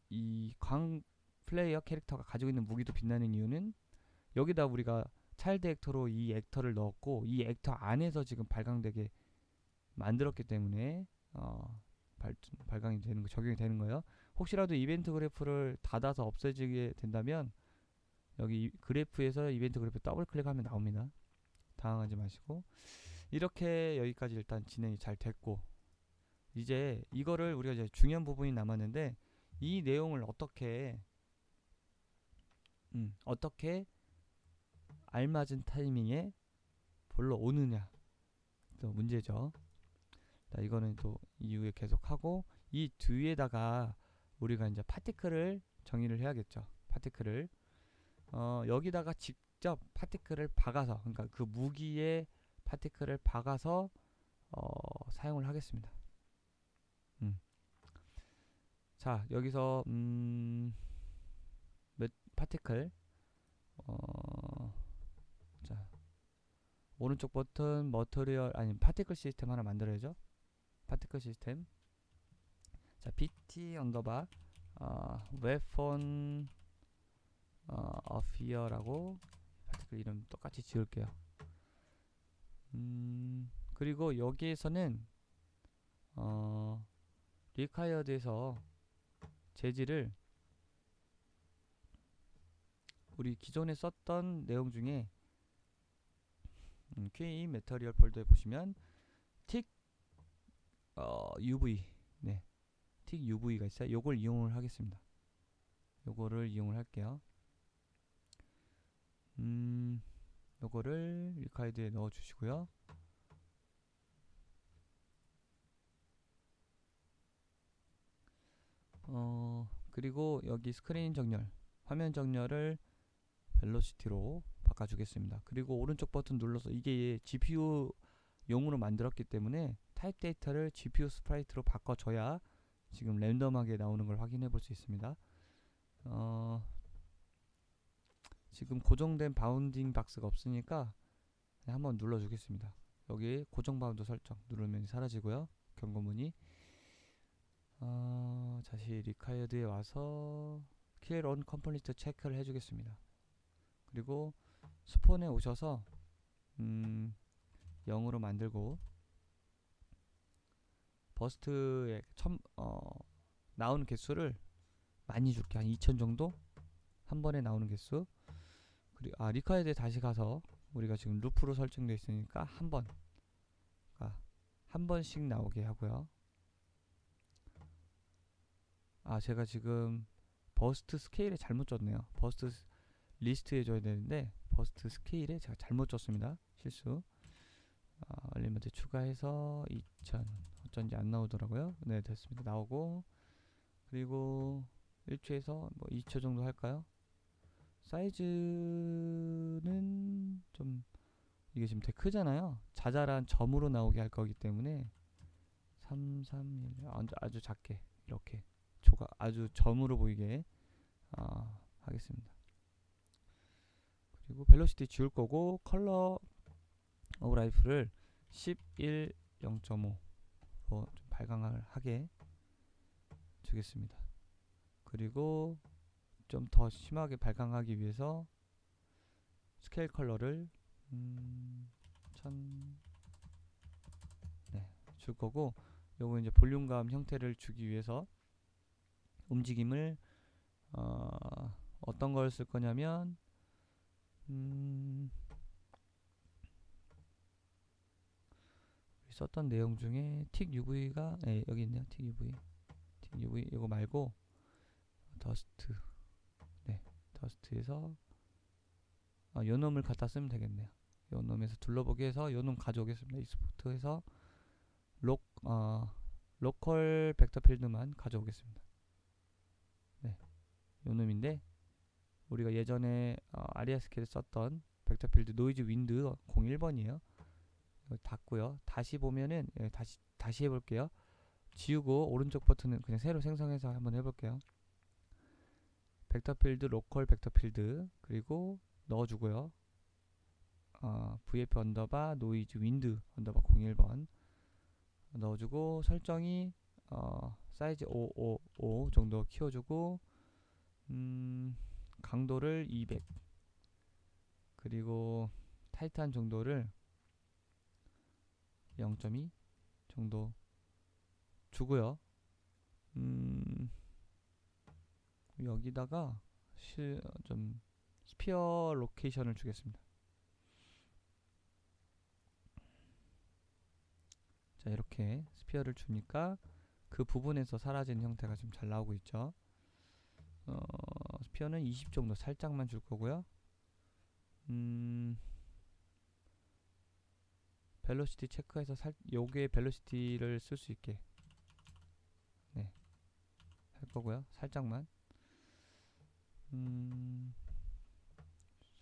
[SPEAKER 1] 이 광 플레이어 캐릭터가 가지고 있는 무기도 빛나는 이유는 여기다 우리가 차일드 액터로 이 액터를 넣었고 이 액터 안에서 지금 발광되게 만들었기 때문에 발광이 되는 거, 적용이 되는 거예요. 혹시라도 이벤트 그래프를 닫아서 없애지게 된다면 여기 그래프에서 이벤트 그래프 더블 클릭하면 나옵니다. 당황하지 마시고, 이렇게 여기까지 일단 진행이 잘 됐고, 이제 이거를 우리가 이제 중요한 부분이 남았는데, 이 내용을 어떻게 알맞은 타이밍에 볼러 오느냐 또 문제죠. 자, 이거는 또 이후에 계속하고 이 뒤에다가 우리가 이제 파티클을 정의를 해야겠죠. 파티클을 여기다가 직접 파티클을 박아서, 그러니까 그 무기에 파티클을 박아서 사용을 하겠습니다. 자, 여기서 파티클 자, 오른쪽 버튼 머터리얼 아니 파티클 시스템 하나 만들어야죠. 파티클 시스템. 자, pt 언더바 웨폰 어피어라고 파티클 이름 똑같이 지울게요. 그리고 여기에서는 required에서 재질을 우리 기존에 썼던 내용 중에 QE 매터리얼 폴더에 보시면 틱 UV 틱 UV가 있어요. 요걸 이용을 하겠습니다. 요거를 이용을 할게요. 요거를 리카이드에 넣어 주시고요. 그리고 여기 스크린 정렬, 화면 정렬을 벨로시티로 바꿔주겠습니다. 그리고 오른쪽 버튼 눌러서, 이게 GPU 용으로 만들었기 때문에 타입 데이터를 GPU 스프라이트로 바꿔줘야 지금 랜덤하게 나오는 걸 확인해 볼 수 있습니다. 지금 고정된 바운딩 박스가 없으니까 한번 눌러주겠습니다. 여기 고정 바운드 설정 누르면 사라지고요. 경고문이. 다시 리카이어드에 와서 킬 온 컴플리트 체크를 해주겠습니다. 그리고 스폰에 오셔서 0으로 만들고 버스트에 나오는 개수를 많이 줄게. 한 2000 정도? 한 번에 나오는 개수. 그리고 리카이드에 다시 가서 우리가 지금 루프로 설정되어 있으니까 한 번씩 나오게 하고요. 제가 지금 버스트 스케일에 잘못 줬네요. 버스트 리스트에 줘야 되는데 버스트 스케일에 제가 잘못 줬습니다. 실수. 엘리먼트 추가해서 2000 어쩐지 안 나오더라고요. 네, 됐습니다. 나오고, 그리고 1초에서 뭐 2초 정도 할까요? 사이즈는 좀 이게 지금 되게 크잖아요. 자잘한 점으로 나오게 할 거기 때문에 331 아주 작게 이렇게 아주 점으로 보이게 하겠습니다. 그리고 벨로시티 지울 거고, 컬러 오브 라이프를 11 0.5로 좀 발광하게 주겠습니다. 그리고 좀 더 심하게 발광하기 위해서 스케일 컬러를 1000 줄 거고, 요거 이제 볼륨감 형태를 주기 위해서 움직임을 어떤 걸 쓸 거냐면 썼던 내용 중에 틱 UV가 여기 있네요. 틱 UV 이거 말고 더스트에서 요 놈을 갖다 쓰면 되겠네요. 요 놈에서 둘러보기 해서 요 놈 가져오겠습니다. 익스포트해서 로컬 벡터 필드만 가져오겠습니다. 네, 요 놈인데 우리가 예전에 아리아스케를 썼던 벡터 필드 노이즈 윈드 01번이에요. 닫고요. 다시 보면은 다시 해볼게요. 지우고 오른쪽 버튼은 그냥 새로 생성해서 한번 해볼게요. 벡터 필드 로컬 벡터 필드 그리고 넣어주고요. VF 언더바 노이즈 윈드 언더바 01번 넣어주고, 설정이 사이즈 555 정도 키워주고, 강도를 200 그리고 타이트한 정도를 0.2 정도 주고요. 여기다가 좀 스피어 로케이션을 주겠습니다. 자, 이렇게 스피어를 주니까 그 부분에서 사라진 형태가 좀 잘 나오고 있죠. 디스피어는 20 정도 살짝만 줄 거고요. 벨로시티 체크해서 요게 벨로시티를 쓸 수 있게 네, 할 거고요. 살짝만.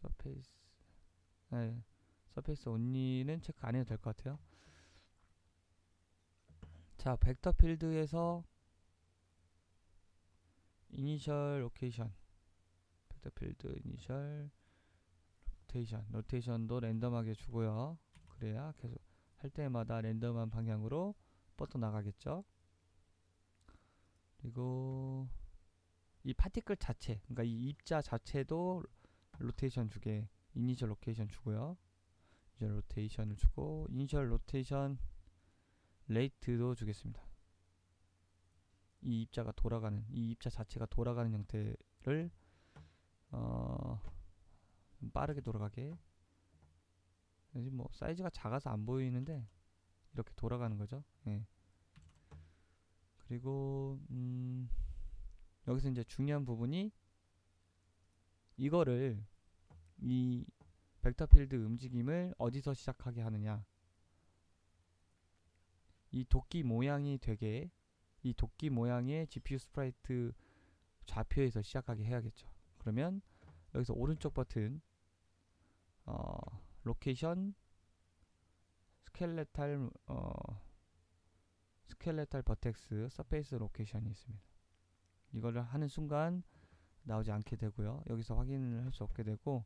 [SPEAKER 1] 서페이스 네, 서페이스 온리는 체크 안 해도 될 것 같아요. 자, 벡터 필드에서 이니셜 로케이션, 벡터 필드 이니셜 로테이션도 랜덤하게 주고요. 그래야 계속 할 때마다 랜덤한 방향으로 뻗어 나가겠죠. 그리고 이 파티클 자체, 그러니까 이 입자 자체도 로테이션 주게 이니셜 로케이션 주고요. 이니셜 로테이션을 주고 이니셜 로테이션 레이트도 주겠습니다. 이 입자가 돌아가는, 이 입자 자체가 돌아가는 형태를 빠르게 돌아가게. 뭐 사이즈가 작아서 안 보이는데 이렇게 돌아가는 거죠. 예. 그리고 여기서 이제 중요한 부분이 이거를 이 벡터 필드 움직임을 어디서 시작하게 하느냐. 이 도끼 모양이 되게 이 도끼 모양의 GPU 스프라이트 좌표에서 시작하게 해야겠죠. 그러면 여기서 오른쪽 버튼 로케이션 스켈레탈 버텍스 서페이스 로케이션이 있습니다. 이거를 하는 순간 나오지 않게 되고요. 여기서 확인을 할 수 없게 되고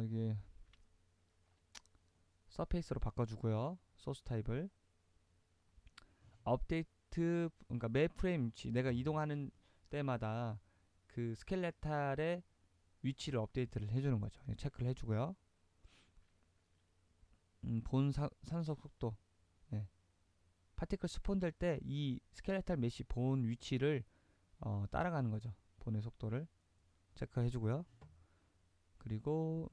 [SPEAKER 1] 이게 서페이스로 바꿔주고요. 소스 타입을 업데이트, 그러니까 매 프레임 위치, 내가 이동하는 때마다 그 스켈레탈의 위치를 업데이트를 해주는 거죠. 체크를 해주고요. 본 산속 속도, 네. 파티클 스폰 될 때 이 스켈레탈 메시 본 위치를 따라가는 거죠. 본의 속도를 체크해주고요. 그리고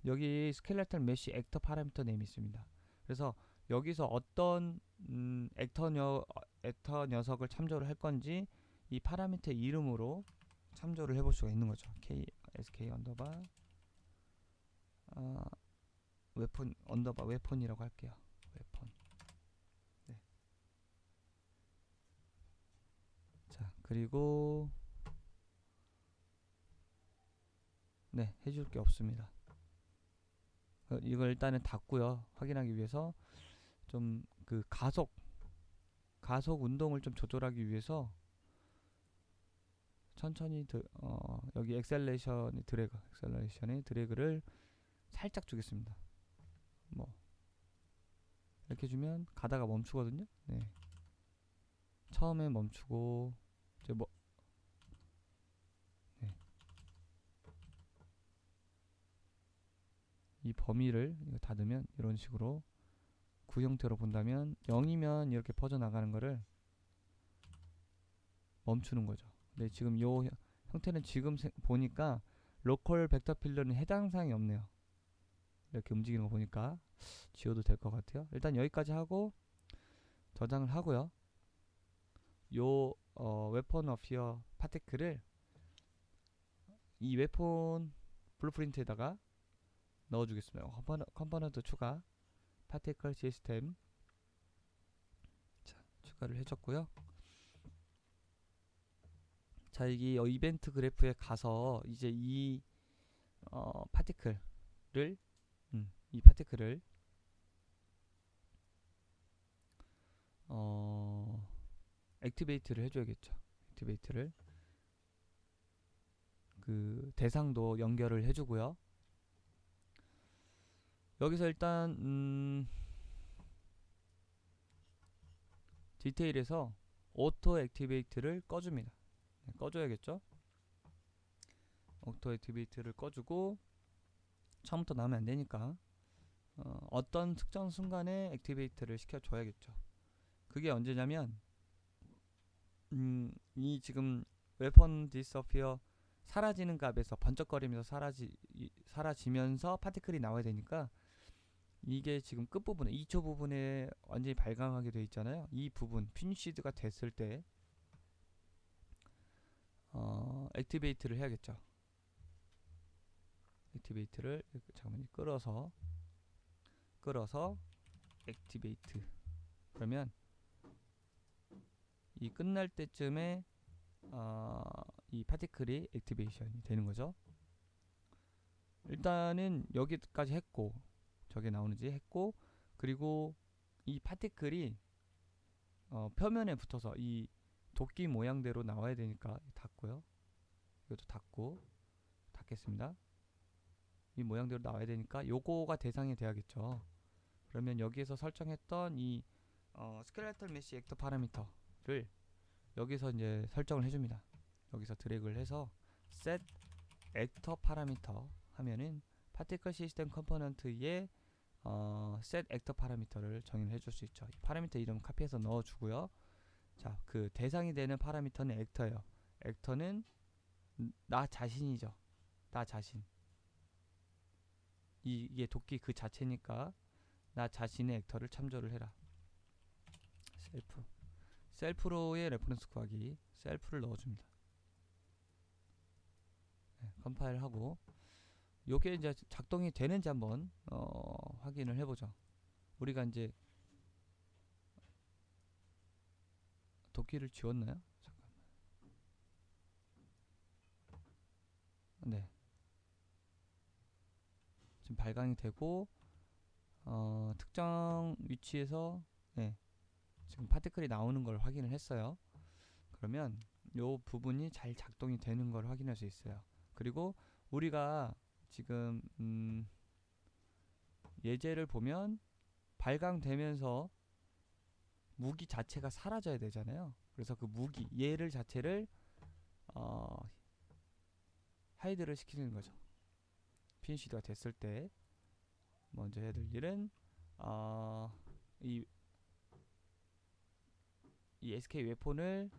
[SPEAKER 1] 여기 스켈레탈 메시 액터 파라미터 네임이 있습니다. 그래서 여기서 어떤 액터 녀석을 참조를 할 건지 이 파라미터 이름으로 참조를 해볼 수가 있는 거죠. sk 언더바 웨폰 언더바 웨폰이라고 할게요. 웨폰. 네. 자, 그리고 네, 해줄 게 없습니다. 이걸 일단은 닫고요. 확인하기 위해서 좀 그 가속 운동을 좀 조절하기 위해서 천천히 여기 엑셀레이션의 드래그를 살짝 주겠습니다. 뭐 이렇게 주면 가다가 멈추거든요. 네. 처음에 멈추고 이제 네. 이 범위를 닫으면 이런 식으로 구 형태로 본다면 0이면 이렇게 퍼져나가는 거를 멈추는 거죠. 근데 지금 요 형태는 지금 보니까 로컬 벡터 필드는 해당 사항이 없네요. 이렇게 움직이는 거 보니까 지워도 될 것 같아요. 일단 여기까지 하고 저장을 하고요. 요 웨폰 어피어 파티클을 이 웨폰 블루프린트에다가 넣어주겠습니다. 컴포넌트 추가 파티클 시스템 추가를 해줬고요. 자, 여기 이벤트 그래프에 가서 이제 이 파티클을 액티베이트를 해줘야겠죠. 액티베이트를 그 대상도 연결을 해주고요. 여기서 일단 디테일에서 오토 액티베이트를 꺼줍니다. 네, 꺼줘야겠죠. 오토 액티베이트를 꺼주고 처음부터 나오면 안되니까 어떤 특정 순간에 액티베이트를 시켜줘야겠죠. 그게 언제냐면 이 지금 웨폰 디스어피어 사라지는 값에서 번쩍거리면서 사라지면서 파티클이 나와야 되니까 이게 지금 끝부분에 2초 부분에 완전히 발광하게 되어 있잖아요. 이 부분 피니시드가 됐을 때 액티베이트를 해야겠죠. 액티베이트를 잠깐만요. 끌어서 액티베이트. 그러면 이 끝날 때쯤에 이 파티클이 액티베이션이 되는 거죠. 일단은 여기까지 했고, 저게 나오는지 했고, 그리고 이 파티클이 표면에 붙어서 이 도끼 모양대로 나와야 되니까 닫고요. 이것도 닫겠습니다. 이 모양대로 나와야 되니까 요거가 대상이 돼야겠죠. 그러면 여기에서 설정했던 이 스켈레털 메시 액터 파라미터를 여기서 이제 설정을 해줍니다. 여기서 드래그를 해서 set 액터 파라미터 하면은 파티클 시스템 컴포넌트의 set 액터 파라미터를 정의를 해줄 수 있죠. 파라미터 이름 카피해서 넣어주고요. 자, 그 대상이 되는 파라미터는 액터예요. 액터는 나 자신이죠. 나 자신. 이게 도끼 그 자체니까 나 자신의 액터를 참조를 해라. 셀프로의 레퍼런스 구하기. 셀프를 넣어줍니다. 네, 컴파일하고 요게 이제 작동이 되는지 한번 확인을 해보죠. 우리가 이제 도끼를 지웠나요? 잠깐만. 네. 지금 발광이 되고 특정 위치에서 네, 지금 파티클이 나오는 걸 확인을 했어요. 그러면 요 부분이 잘 작동이 되는 걸 확인할 수 있어요. 그리고 우리가 지금 예제를 보면 발광되면서 무기 자체가 사라져야 되잖아요. 그래서 그 무기 얘를 자체를 하이드를 시키는 거죠. 피니시드가 됐을 때 먼저 해야 될 일은 이 SK 웨폰을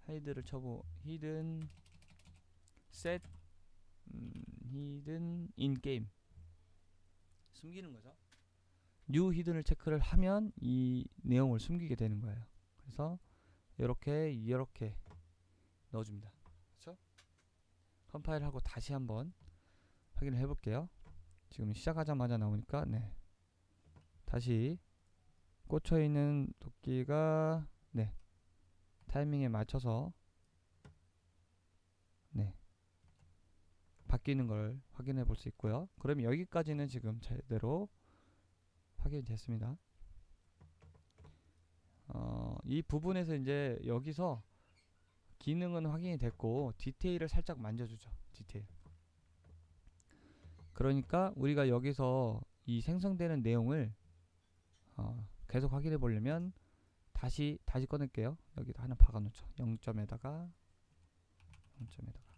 [SPEAKER 1] 하이드를 쳐보 히든 set 히든 인 게임 숨기는 거죠. 뉴 히든을 체크를 하면 이 내용을 숨기게 되는 거예요. 그래서 이렇게 넣어줍니다. 그렇죠? 컴파일하고 다시 한번 확인을 해볼게요. 지금 시작하자마자 나오니까 네, 다시 꽂혀있는 도끼가 네, 타이밍에 맞춰서 네, 바뀌는 걸 확인해 볼 수 있고요. 그러면 여기까지는 지금 제대로 확인이 됐습니다. 이 부분에서 이제 여기서 기능은 확인이 됐고 디테일을 살짝 만져주죠. 디테일. 그러니까 우리가 여기서 이 생성되는 내용을 계속 확인해 보려면 다시 꺼낼게요. 여기다 하나 박아놓죠. 0점에다가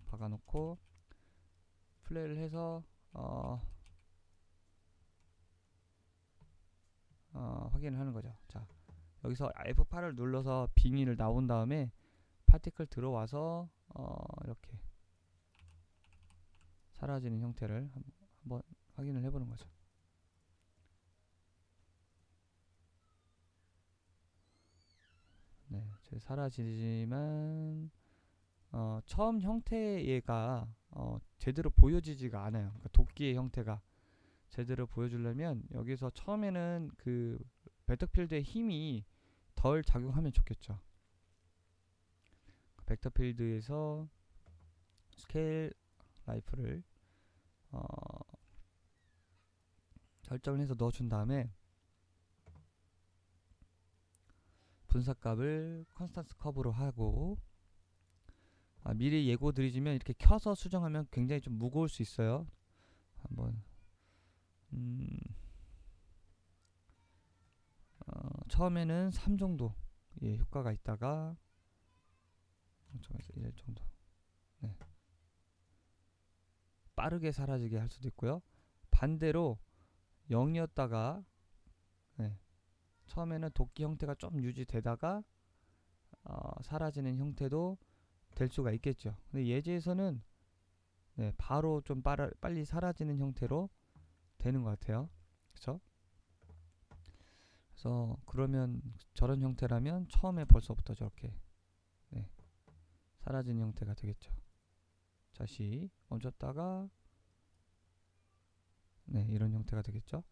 [SPEAKER 1] 박아놓고 플레이를 해서 확인을 하는 거죠. 자, 여기서 F8을 눌러서 빙의를 나온 다음에 파티클 들어와서 이렇게 사라지는 형태를 한번 확인을 해보는 거죠. 네, 사라지지만 처음 형태 얘가 제대로 보여지지가 않아요. 그러니까 도끼의 형태가 제대로 보여주려면 여기서 처음에는 그 배터필드의 힘이 덜 작용하면 좋겠죠. 벡터필드에서 스케일 라이프를 설정을 해서 넣어준 다음에 분사값을 컨스탄스 커브로 하고 미리 예고 드리지만 이렇게 켜서 수정하면 굉장히 좀 무거울 수 있어요. 한번 처음에는 3 정도 효과가 있다가 0.1 정도 네. 빠르게 사라지게 할 수도 있고요. 반대로 0이었다가 네. 처음에는 도끼 형태가 좀 유지되다가 사라지는 형태도 될 수가 있겠죠. 근데 예제에서는 네, 바로 좀 빨리 사라지는 형태로 되는 것 같아요. 그쵸? 그래서 그러면 저런 형태라면 처음에 벌써부터 저렇게 사라진 형태가 되겠죠. 다시 멈췄다가 네, 이런 형태가 되겠죠.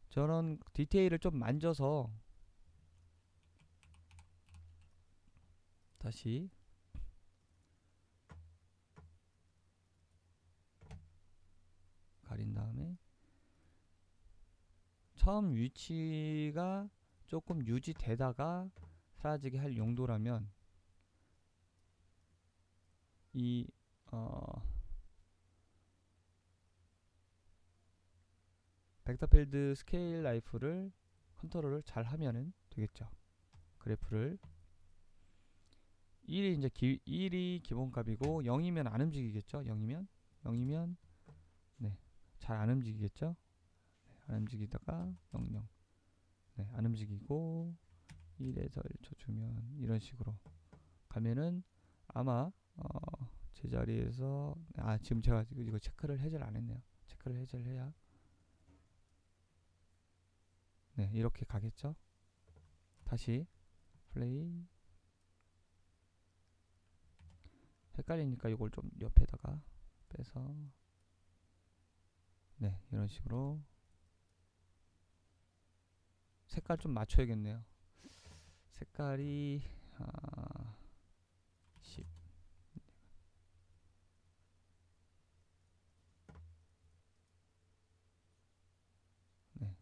[SPEAKER 1] 저런 디테일을 좀 만져서 다시 가린 다음에 처음 위치가 조금 유지되다가 사라지게 할 용도라면 이 벡터필드 스케일 라이프를 컨트롤을 잘 하면은 되겠죠. 그래프를 1이 이제 1이 기본값이고 0이면 안 움직이겠죠. 0이면 네, 잘 안 움직이겠죠. 네, 안 움직이다가 00. 네, 안 움직이고 1에서 1초 주면 이런 식으로 가면은 아마 제자리에서 지금 제가 이거 체크를 해제를 안 했네요. 체크를 해제를 해야 네, 이렇게 가겠죠. 다시 플레이. 헷갈리니까 이걸 좀 옆에다가 빼서 네, 이런 식으로 색깔 좀 맞춰야겠네요. 색깔이 10. 네.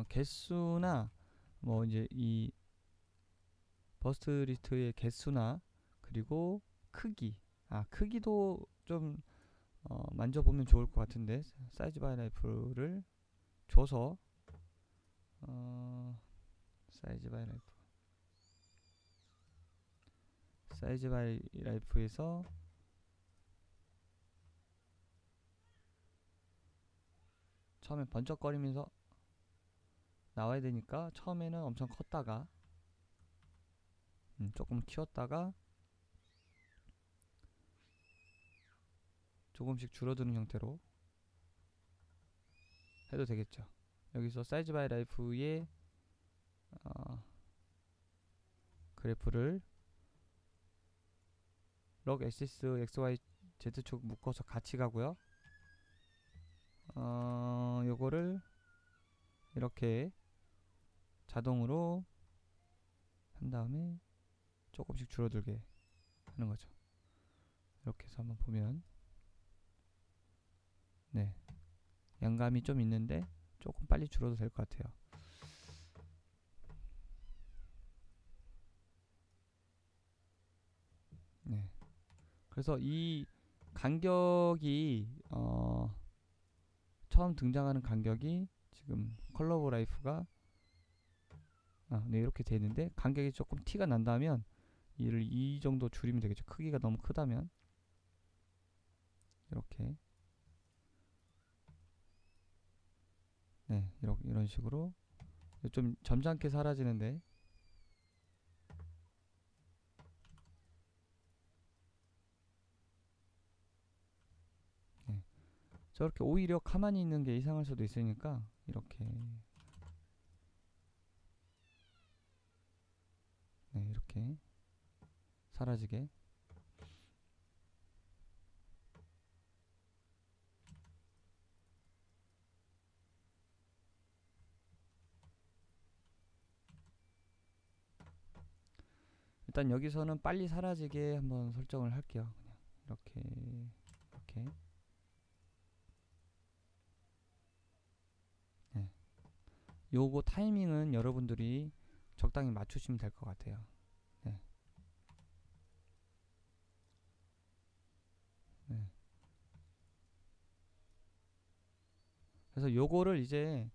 [SPEAKER 1] 개수나 뭐 이제 이 버스트 리스트의 개수나 그리고 크기 크기도 좀 만져보면 좋을 것 같은데 사이즈 바이 라이프를 줘서 사이즈 바이 라이프에서 처음에 번쩍거리면서 나와야 되니까 처음에는 엄청 컸다가 조금 키웠다가 조금씩 줄어드는 형태로 해도 되겠죠. 여기서 사이즈 바이 라이프의 그래프를 럭 엑시스 XY Z축 묶어서 같이 가고요. 요거를 이렇게 자동으로 한 다음에 조금씩 줄어들게 하는 거죠. 이렇게 해서 한번 보면 네, 양감이 좀 있는데 조금 빨리 줄어도 될 것 같아요. 네, 그래서 이 간격이 처음 등장하는 간격이 지금 컬러 오브 라이프가 네, 이렇게 되는데 간격이 조금 티가 난다면 이를 이 정도 줄이면 되겠죠. 크기가 너무 크다면 이렇게 네, 이런 식으로 좀 점잖게 사라지는데 네, 저렇게 오히려 가만히 있는 게 이상할 수도 있으니까 이렇게 네, 이렇게 사라지게 일단 여기서는 빨리 사라지게 한번 설정을 할게요. 그냥 이렇게 네. 요거 타이밍은 여러분들이 적당히 맞추시면 될 것 같아요. 네. 네. 그래서 요거를 이제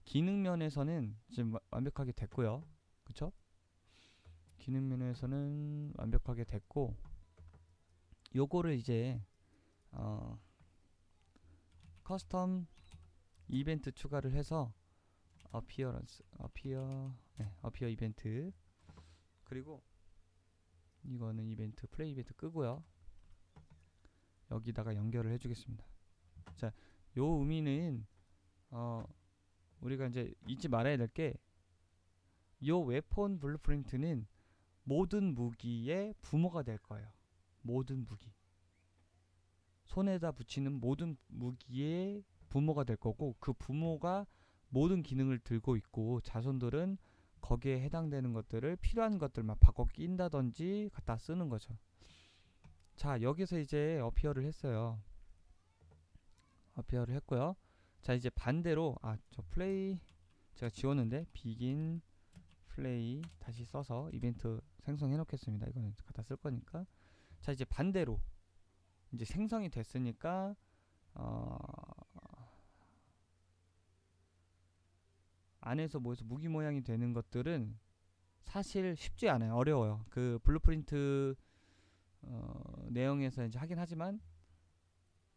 [SPEAKER 1] 기능 면에서는 지금 완벽하게 됐고요. 그쵸? 기능 면에서는 완벽하게 됐고 요거를 이제 커스텀 이벤트 추가를 해서 어피어 이벤트 그리고 이거는 플레이 이벤트 끄고요. 여기다가 연결을 해주겠습니다. 자, 요 의미는 우리가 이제 잊지 말아야 될 게 요 웨폰 블루프린트는 모든 무기의 부모가 될 거예요. 모든 무기. 손에다 붙이는 모든 무기의 부모가 될 거고, 그 부모가 모든 기능을 들고 있고, 자손들은 거기에 해당되는 것들을 필요한 것들만 바꿔 낀다든지 갖다 쓰는 거죠. 자, 여기서 이제 어피어를 했어요. 어피어를 했고요. 자, 이제 반대로 저 플레이 제가 지웠는데 begin 플레이 다시 써서 이벤트 생성해 놓겠습니다. 이거는 갖다 쓸 거니까. 자, 이제 반대로 이제 생성이 됐으니까 안에서 뭐에서 무기 모양이 되는 것들은 사실 쉽지 않아요. 어려워요. 그 블루프린트 내용에서 이제 하긴 하지만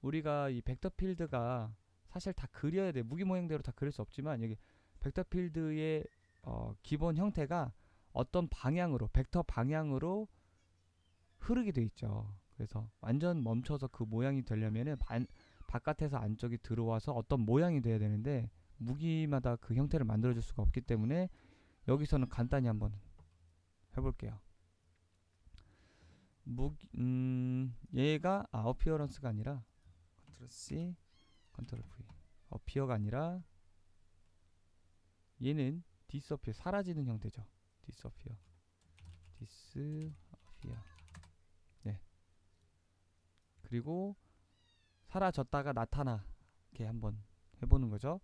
[SPEAKER 1] 우리가 이 벡터 필드가 사실 다 그려야 돼. 무기 모양대로 다 그릴 수 없지만 여기 벡터 필드의 기본 형태가 어떤 방향으로 벡터 방향으로 흐르게 돼 있죠. 그래서 완전 멈춰서 그 모양이 되려면은 바깥에서 안쪽이 들어와서 어떤 모양이 돼야 되는데 무기마다 그 형태를 만들어줄 수가 없기 때문에 여기서는 간단히 한번 해볼게요. 얘가 어피어런스가 아니라 컨트롤 C, 컨트롤 V. 어피어가 아니라 얘는 디스어피어, 사라지는 형태죠. 디스어피어, 디스어피어. 네. 그리고 사라졌다가 나타나게 한번 해보는 거죠.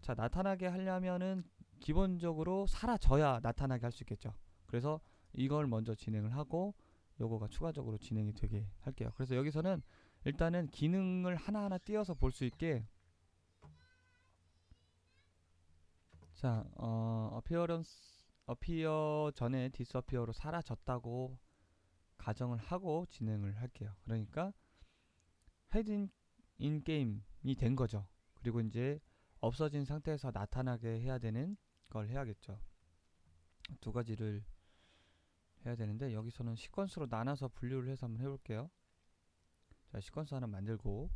[SPEAKER 1] 자, 나타나게 하려면은 기본적으로 사라져야 나타나게 할 수 있겠죠. 그래서 이걸 먼저 진행을 하고 요거가 추가적으로 진행이 되게 할게요. 그래서 여기서는 일단은 기능을 하나하나 띄어서 볼 수 있게, 자, 어피어 전에 디스어피어로 사라졌다고 가정을 하고 진행을 할게요. 그러니까 헤드 인 게임이 된 거죠. 그리고 이제 없어진 상태에서 나타나게 해야 되는 걸 해야겠죠. 두 가지를 해야 되는데 여기서는 시퀀스로 나눠서 분류를 해서 한번 해볼게요. 자, 시퀀스 하나 만들고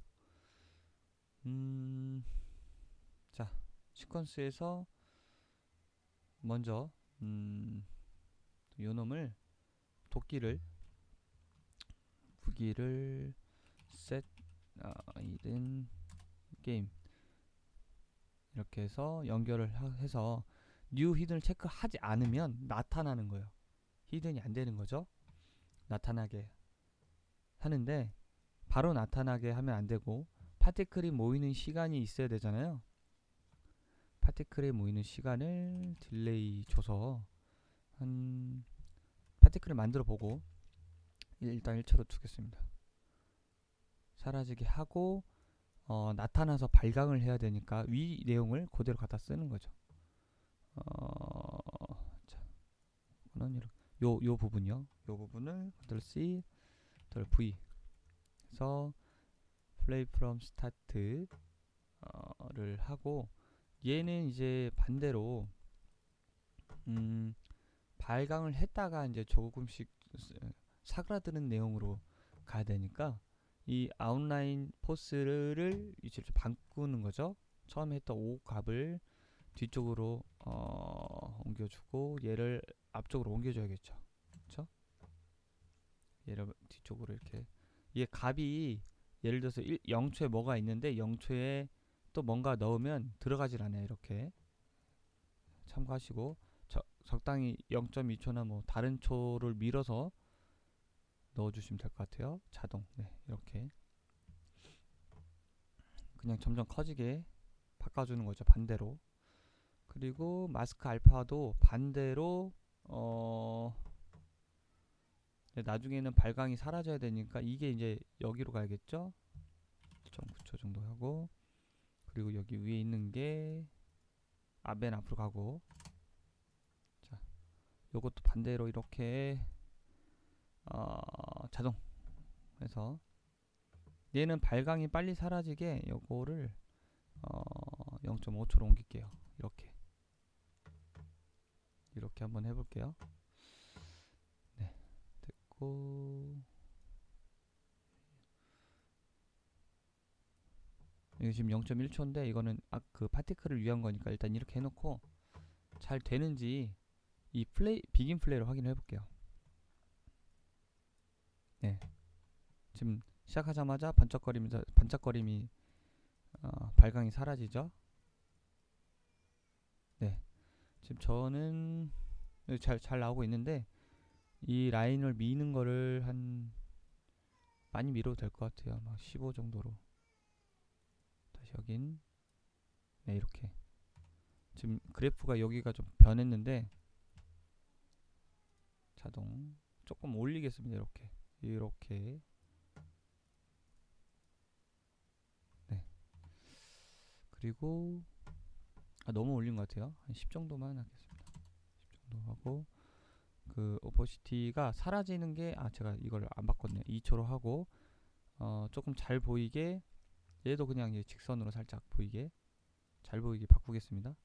[SPEAKER 1] 자, 시퀀스에서 먼저 요놈을 도끼를 무기를 set hidden game 이렇게 해서 연결을 해서 new hidden을 체크하지 않으면 나타나는 거예요. 히든이 안 되는 거죠. 나타나게 하는데 바로 나타나게 하면 안 되고 파티클이 모이는 시간이 있어야 되잖아요. 파티클이 모이는 시간을 딜레이 줘서 한 파티클을 만들어 보고 일단 1초로 두겠습니다. 사라지게 하고 나타나서 발광을 해야 되니까 위 내용을 그대로 갖다 쓰는 거죠. 자, 요 부분이요. 요 부분을 Ctrl C, Ctrl V 해서 play from start 를 하고 얘는 이제 반대로 발광을 했다가 이제 조금씩 사그라드는 내용으로 가야 되니까 이 아웃라인 포스를 이제 좀 바꾸는 거죠. 처음에 했던 O 값을 뒤쪽으로 옮겨주고 얘를 앞쪽으로 옮겨줘야겠죠. 그렇죠? 얘를 뒤쪽으로 이렇게, 얘 값이 예를 들어서 0초에 뭐가 있는데 0초에 또 뭔가 넣으면 들어가질 않아요. 이렇게 참고하시고 적당히 0.2초나 뭐 다른 초를 밀어서 넣어주시면 될 것 같아요. 자동. 네, 이렇게 그냥 점점 커지게 바꿔주는 거죠. 반대로. 그리고 마스크 알파도 반대로 나중에는 발광이 사라져야 되니까 이게 이제 여기로 가야겠죠. 1.9초 정도 하고, 그리고 여기 위에 있는 게 맨 앞으로 가고, 자, 요것도 반대로 이렇게 자동 해서 얘는 발광이 빨리 사라지게 요거를 0.5초로 옮길게요. 이렇게 한번 해볼게요. 네, 됐고 이거 지금 0.1초인데 이거는 그 파티클을 위한 거니까 일단 이렇게 해놓고 잘 되는지 이 비긴 플레이로 확인을 해볼게요. 네, 지금 시작하자마자 반짝거림이 발광이 사라지죠. 네, 지금 저는 잘 나오고 있는데 이 라인을 미는 거를 많이 밀어도 될 것 같아요. 막 15 정도로. 다시 여긴 네, 이렇게 지금 그래프가 여기가 좀 변했는데 자동 조금 올리겠습니다. 이렇게 네, 그리고 너무 올린 것 같아요. 한 10 정도만 하겠습니다. 10 정도 하고 그 오퍼시티가 사라지는 게 제가 이걸 안 바꿨네요. 2초로 하고 조금 잘 보이게 얘도 그냥 직선으로 살짝 보이게 잘 보이게 바꾸겠습니다.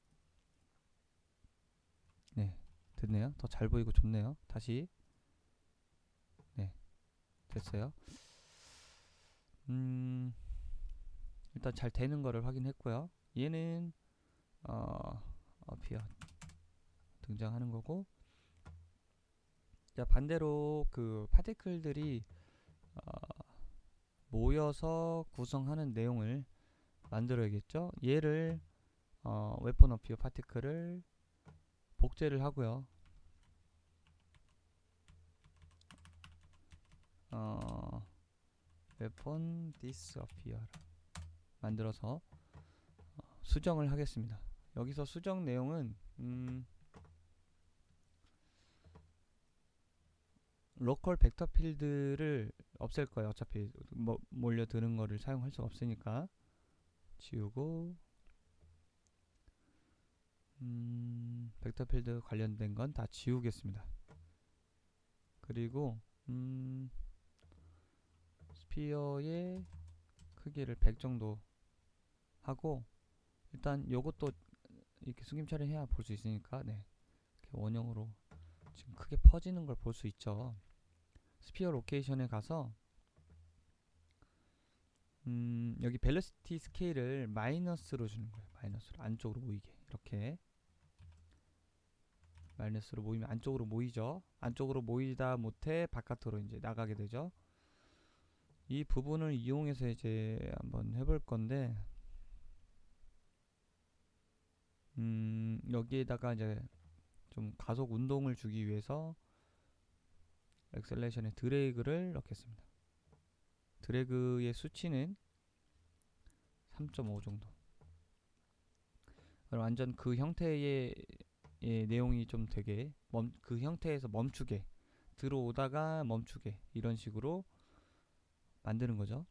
[SPEAKER 1] 네, 됐네요. 더 잘 보이고 좋네요. 다시 네, 됐어요. 일단 잘 되는 거를 확인했고요. 얘는 어피어 등장하는 거고, 자 반대로 그 파티클들이 모여서 구성하는 내용을 만들어야겠죠. 얘를 웨폰 어피어 파티클을 복제를 하고요. 웨폰 디스어피어를 만들어서 수정을 하겠습니다. 여기서 수정 내용은 로컬 벡터 필드를 없앨 거예요. 어차피 몰려드는 거를 사용할 수 없으니까 지우고 벡터 필드 관련된 건 다 지우겠습니다. 그리고 스피어의 크기를 100 정도 하고, 일단 요것도 이렇게 숨김 처리해야 볼 수 있으니까 네, 이렇게 원형으로 지금 크게 퍼지는 걸 볼 수 있죠. 스피어 로케이션에 가서 여기 벨로시티 스케일을 마이너스로 주는 거예요. 마이너스로 안쪽으로 모이게. 이렇게 마이너스로 모이면 안쪽으로 모이죠. 안쪽으로 모이다 못해 바깥으로 이제 나가게 되죠. 이 부분을 이용해서 이제 한번 해볼 건데, 여기에다가 이제 좀 가속 운동을 주기 위해서 엑셀레이션에 드래그를 넣겠습니다. 드래그의 수치는 3.5 정도. 그럼 완전 그 형태의 내용이 좀 되게 그 형태에서 멈추게, 들어오다가 멈추게, 이런 식으로 만드는 거죠.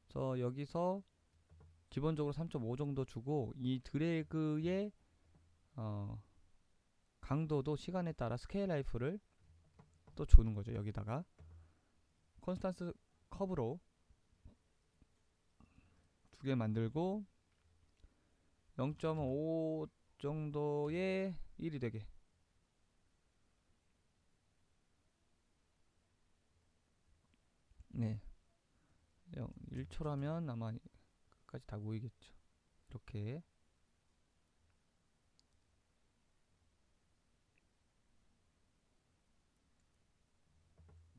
[SPEAKER 1] 그래서 여기서 기본적으로 3.5 정도 주고, 이 드래그의 강도도 시간에 따라 스케일 라이프를 또 주는 거죠. 여기다가 콘스탄스 커브로 두 개 만들고 0.5 정도의 1이 되게, 네, 1초라면 아마 끝까지 다 모이겠죠. 이렇게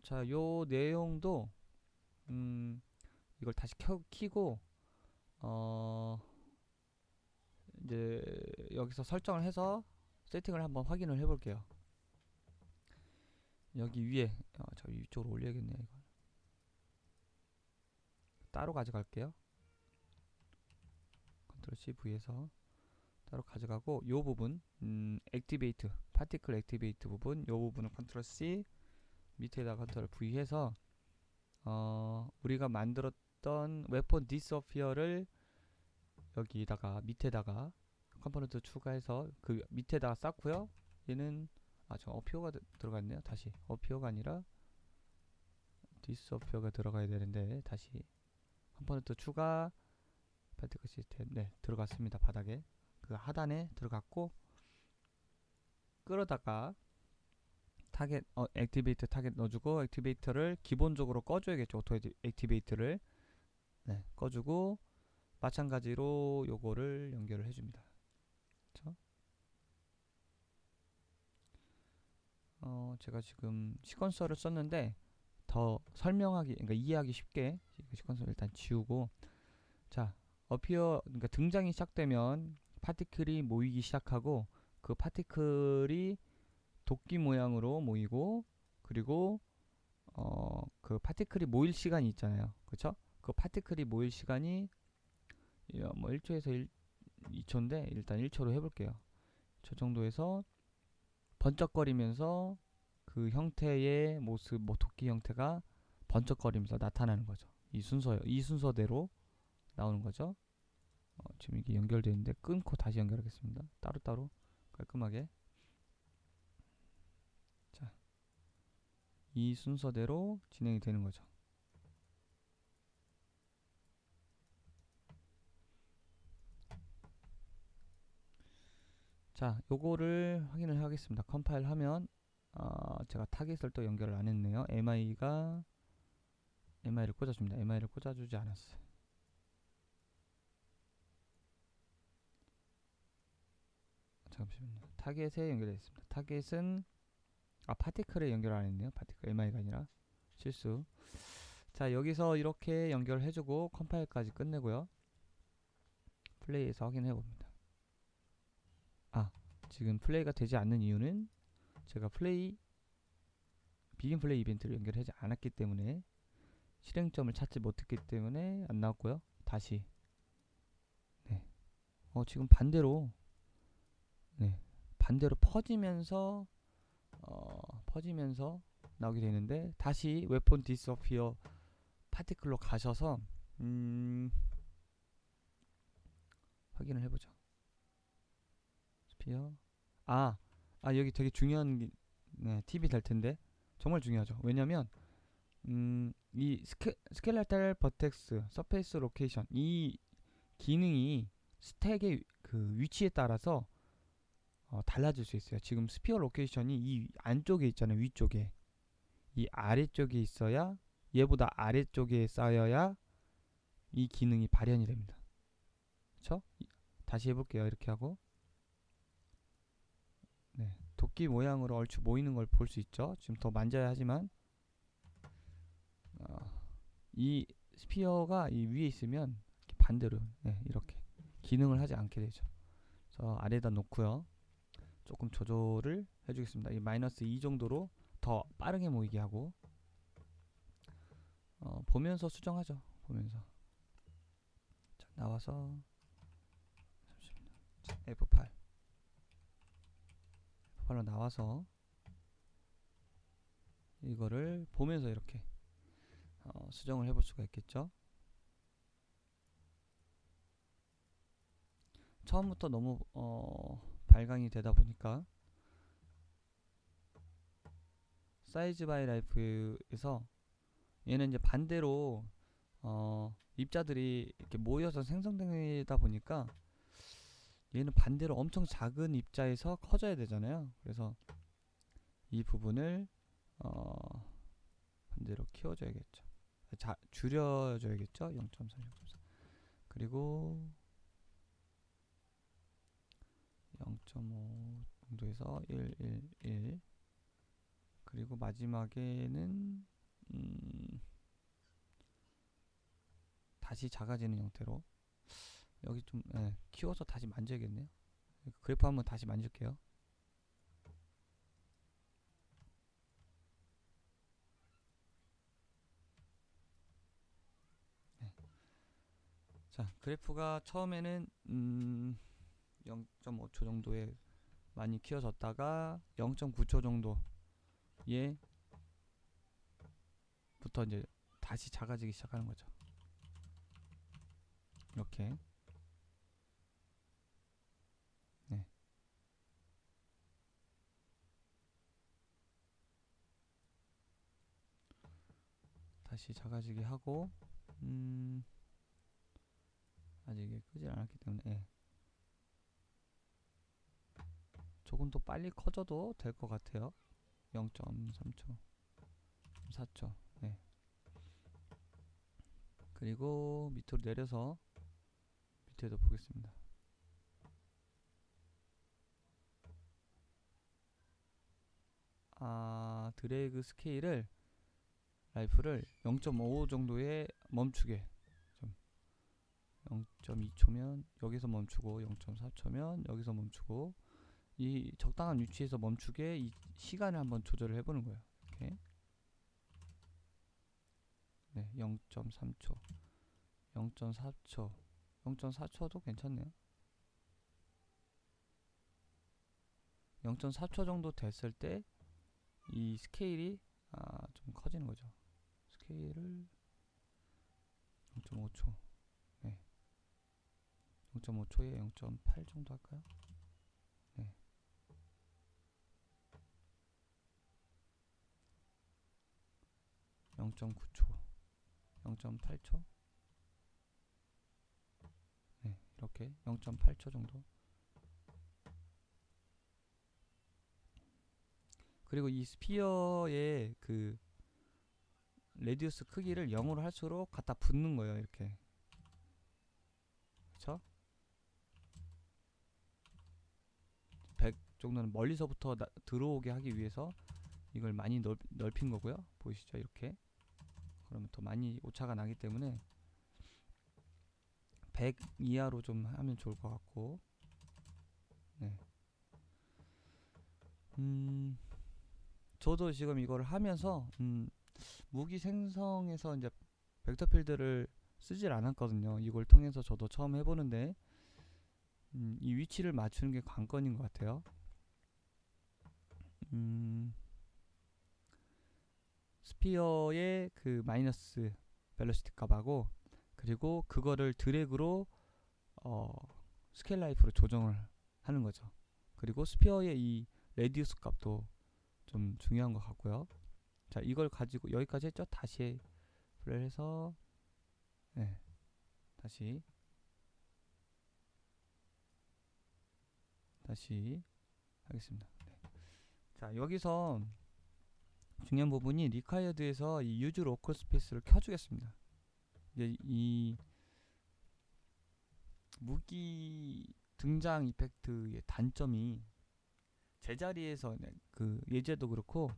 [SPEAKER 1] 자, 요 내용도 이걸 다시 키고 이제 여기서 설정을 해서 세팅을 한번 확인을 해볼게요. 여기 위에 저 위쪽으로 올려야겠네요. 이걸 따로 가져갈게요. 컨트롤 C V에서 따로 가져가고, 요 부분 액티베이트 파티클 액티베이트 부분, 요 부분을 컨트롤 C, 밑에다 컨트롤 V 해서 우리가 만들었던 웨폰 디스어피어를 여기다가 밑에다가 컴포넌트 추가해서 그 밑에다가 쌓고요. 얘는 저 어피어가 들어갔네요. 다시 어피어가 아니라 디스어피어가 들어가야 되는데, 다시 컴포넌트 추가 파티클 시스템, 네, 들어갔습니다. 바닥에 그 하단에 들어갔고, 끌어다가 타겟 액티베이트 타겟 넣어주고, 액티베이터를 기본적으로 꺼줘야겠죠. 오토 액티베이터를. 네, 꺼주고 마찬가지로 요거를 연결을 해줍니다. 그쵸? 제가 지금 시퀀서를 썼는데 더 설명하기, 그러니까 이해하기 쉽게 시퀀서를 일단 지우고, 자, 어피어, 그러니까 등장이 시작되면 파티클이 모이기 시작하고, 그 파티클이 도끼 모양으로 모이고, 그리고 그 파티클이 모일 시간이 있잖아요. 그쵸? 그 파티클이 모일 시간이 뭐 1초에서 2초인데 일단 1초로 해볼게요. 저 정도에서 번쩍거리면서 그 형태의 모습, 뭐 도끼 형태가 번쩍거리면서 나타나는 거죠. 이 순서대로 나오는 거죠. 지금 이게 연결되어 있는데 끊고 다시 연결하겠습니다. 따로따로 깔끔하게. 자, 이 순서대로 진행이 되는 거죠. 자, 요거를 확인을 하겠습니다. 컴파일 하면 제가 타깃을 또 연결을 안 했네요. MI를 꽂아줍니다. MI를 꽂아주지 않았어요. 잠시만요. 타겟에 연결되어 있습니다. 타겟은 파티클에 연결 안 했네요. 파티클 MI가 아니라 실수. 자, 여기서 이렇게 연결해주고 컴파일까지 끝내고요. 플레이에서 확인해 봅니다. 지금 플레이가 되지 않는 이유는 제가 비긴 플레이 이벤트를 연결하지 않았기 때문에, 실행점을 찾지 못했기 때문에 안 나왔고요. 다시. 네. 지금 반대로, 네, 반대로 퍼지면서 나오게 되는데, 다시 웨폰 디스어피어 파티클로 가셔서 확인을 해보죠. 스피어. 여기 되게 중요한 팁이 될 텐데, 정말 중요하죠. 왜냐면 이 스켈레탈 버텍스 서페이스 로케이션, 이 기능이 스택의 그 위치에 따라서 달라질 수 있어요. 지금 스피어 로케이션이 이 안쪽에 있잖아요. 위쪽에. 이 아래쪽에 있어야, 얘보다 아래쪽에 쌓여야 이 기능이 발현이 됩니다. 그쵸? 다시 해볼게요. 이렇게 하고, 네, 도끼 모양으로 얼추 모이는 걸 볼 수 있죠. 지금 더 만져야 하지만 이 스피어가 이 위에 있으면 반대로, 네, 이렇게 기능을 하지 않게 되죠. 그래서 아래에다 놓고요. 조금 조절을 해주겠습니다. 이 마이너스 2 정도로 더 빠르게 모이게 하고, 보면서 수정하죠. 보면서. 자, 나와서 잠시만요. F8로 나와서 이거를 보면서 이렇게 수정을 해볼 수가 있겠죠. 처음부터 너무 발광이 되다 보니까 사이즈 바이 라이프에서 얘는 이제 반대로 입자들이 이렇게 모여서 생성되다 보니까 얘는 반대로 엄청 작은 입자에서 커져야 되잖아요. 그래서 이 부분을 반대로 키워줘야겠죠. 줄여줘야겠죠. 0.46. 그리고 0.5 정도에서 1, 1, 1. 그리고 마지막에는 다시 작아지는 형태로, 여기 좀 키워서 다시 만져야겠네요. 그래프 한번 다시 만질게요. 네. 자, 그래프가 처음에는 0.5초 정도에 많이 키워졌다가 0.9초 정도에 부터 이제 다시 작아지기 시작하는 거죠. 이렇게. 네. 다시 작아지게 하고, 아직 이게 끄질 않았기 때문에, 조금 더 빨리 커져도 될 것 같아요. 0.3초, 4초. 네. 그리고 밑으로 내려서 밑에도 보겠습니다. 드래그 스케일을 라이프를 0.5 정도에 멈추게, 0.2초면 여기서 멈추고 0.4초면 여기서 멈추고, 이 적당한 위치에서 멈추게 이 시간을 한번 조절을 해보는 거예요. 이렇게. 네, 0.3초, 0.4초, 0.4초도 괜찮네요. 0.4초 정도 됐을 때 이 스케일이 좀 커지는 거죠. 스케일을 0.5초, 네, 0.5초에 0.8 정도 할까요? 네, 0.9초, 0.8초, 네, 이렇게 0.8초 정도. 그리고 이 스피어의 그 레디우스 크기를 0으로 할수록 갖다 붙는 거예요. 이렇게. 그쵸? 100 정도는 멀리서부터 들어오게 하기 위해서 이걸 많이 넓힌 거고요. 보이시죠? 이렇게. 그러면 더 많이 오차가 나기 때문에 100 이하로 좀 하면 좋을 것 같고. 네. 저도 지금 이걸 하면서 무기 생성에서 이제 벡터 필드를 쓰질 않았거든요. 이걸 통해서 저도 처음 해보는데 이 위치를 맞추는 게 관건인 것 같아요. 스피어의 그 마이너스 벨로시티 값하고, 그리고 그거를 드래그로 스케일 라이프로 조정을 하는 거죠. 그리고 스피어의 이 레디우스 값도 좀 중요한 것 같고요. 자, 이걸 가지고 여기까지 했죠. 다시 플레이를 해서, 네, 다시 하겠습니다. 네. 자, 여기서 중요한 부분이 리콰이어드에서 이 유즈 로컬 스페이스를 켜주겠습니다. 이제 이 무기 등장 이펙트의 단점이 제자리에서, 그 예제도 그렇고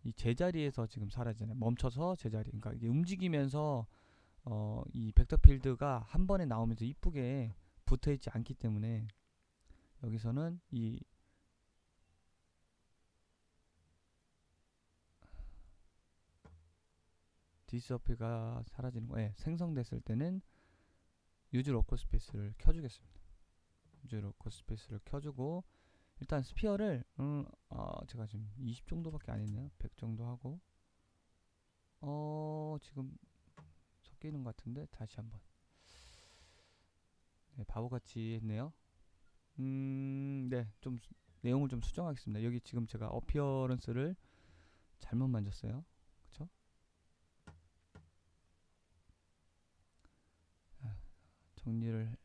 [SPEAKER 1] 이 제자리에서 지금 사라지잖아요. 멈춰서 제자리. 그러니까 이게 움직이면서 이 벡터 필드가 한 번에 나오면서 이쁘게 붙어 있지 않기 때문에 여기서는 이 디스어피가 사라지는 거예요. 생성됐을 때는 유즈 로컬 스페이스를 켜주겠습니다. 유즈 로컬 스페이스를 켜주고, 일단 스피어를 제가 지금 20 정도밖에 안 했네요. 100 정도 하고, 지금 섞이는 것 같은데 다시 한번. 네, 바보같이 했네요. 네, 좀 내용을 좀 수정하겠습니다. 여기 지금 제가 어피어런스를 잘못 만졌어요. 그쵸? 정리를,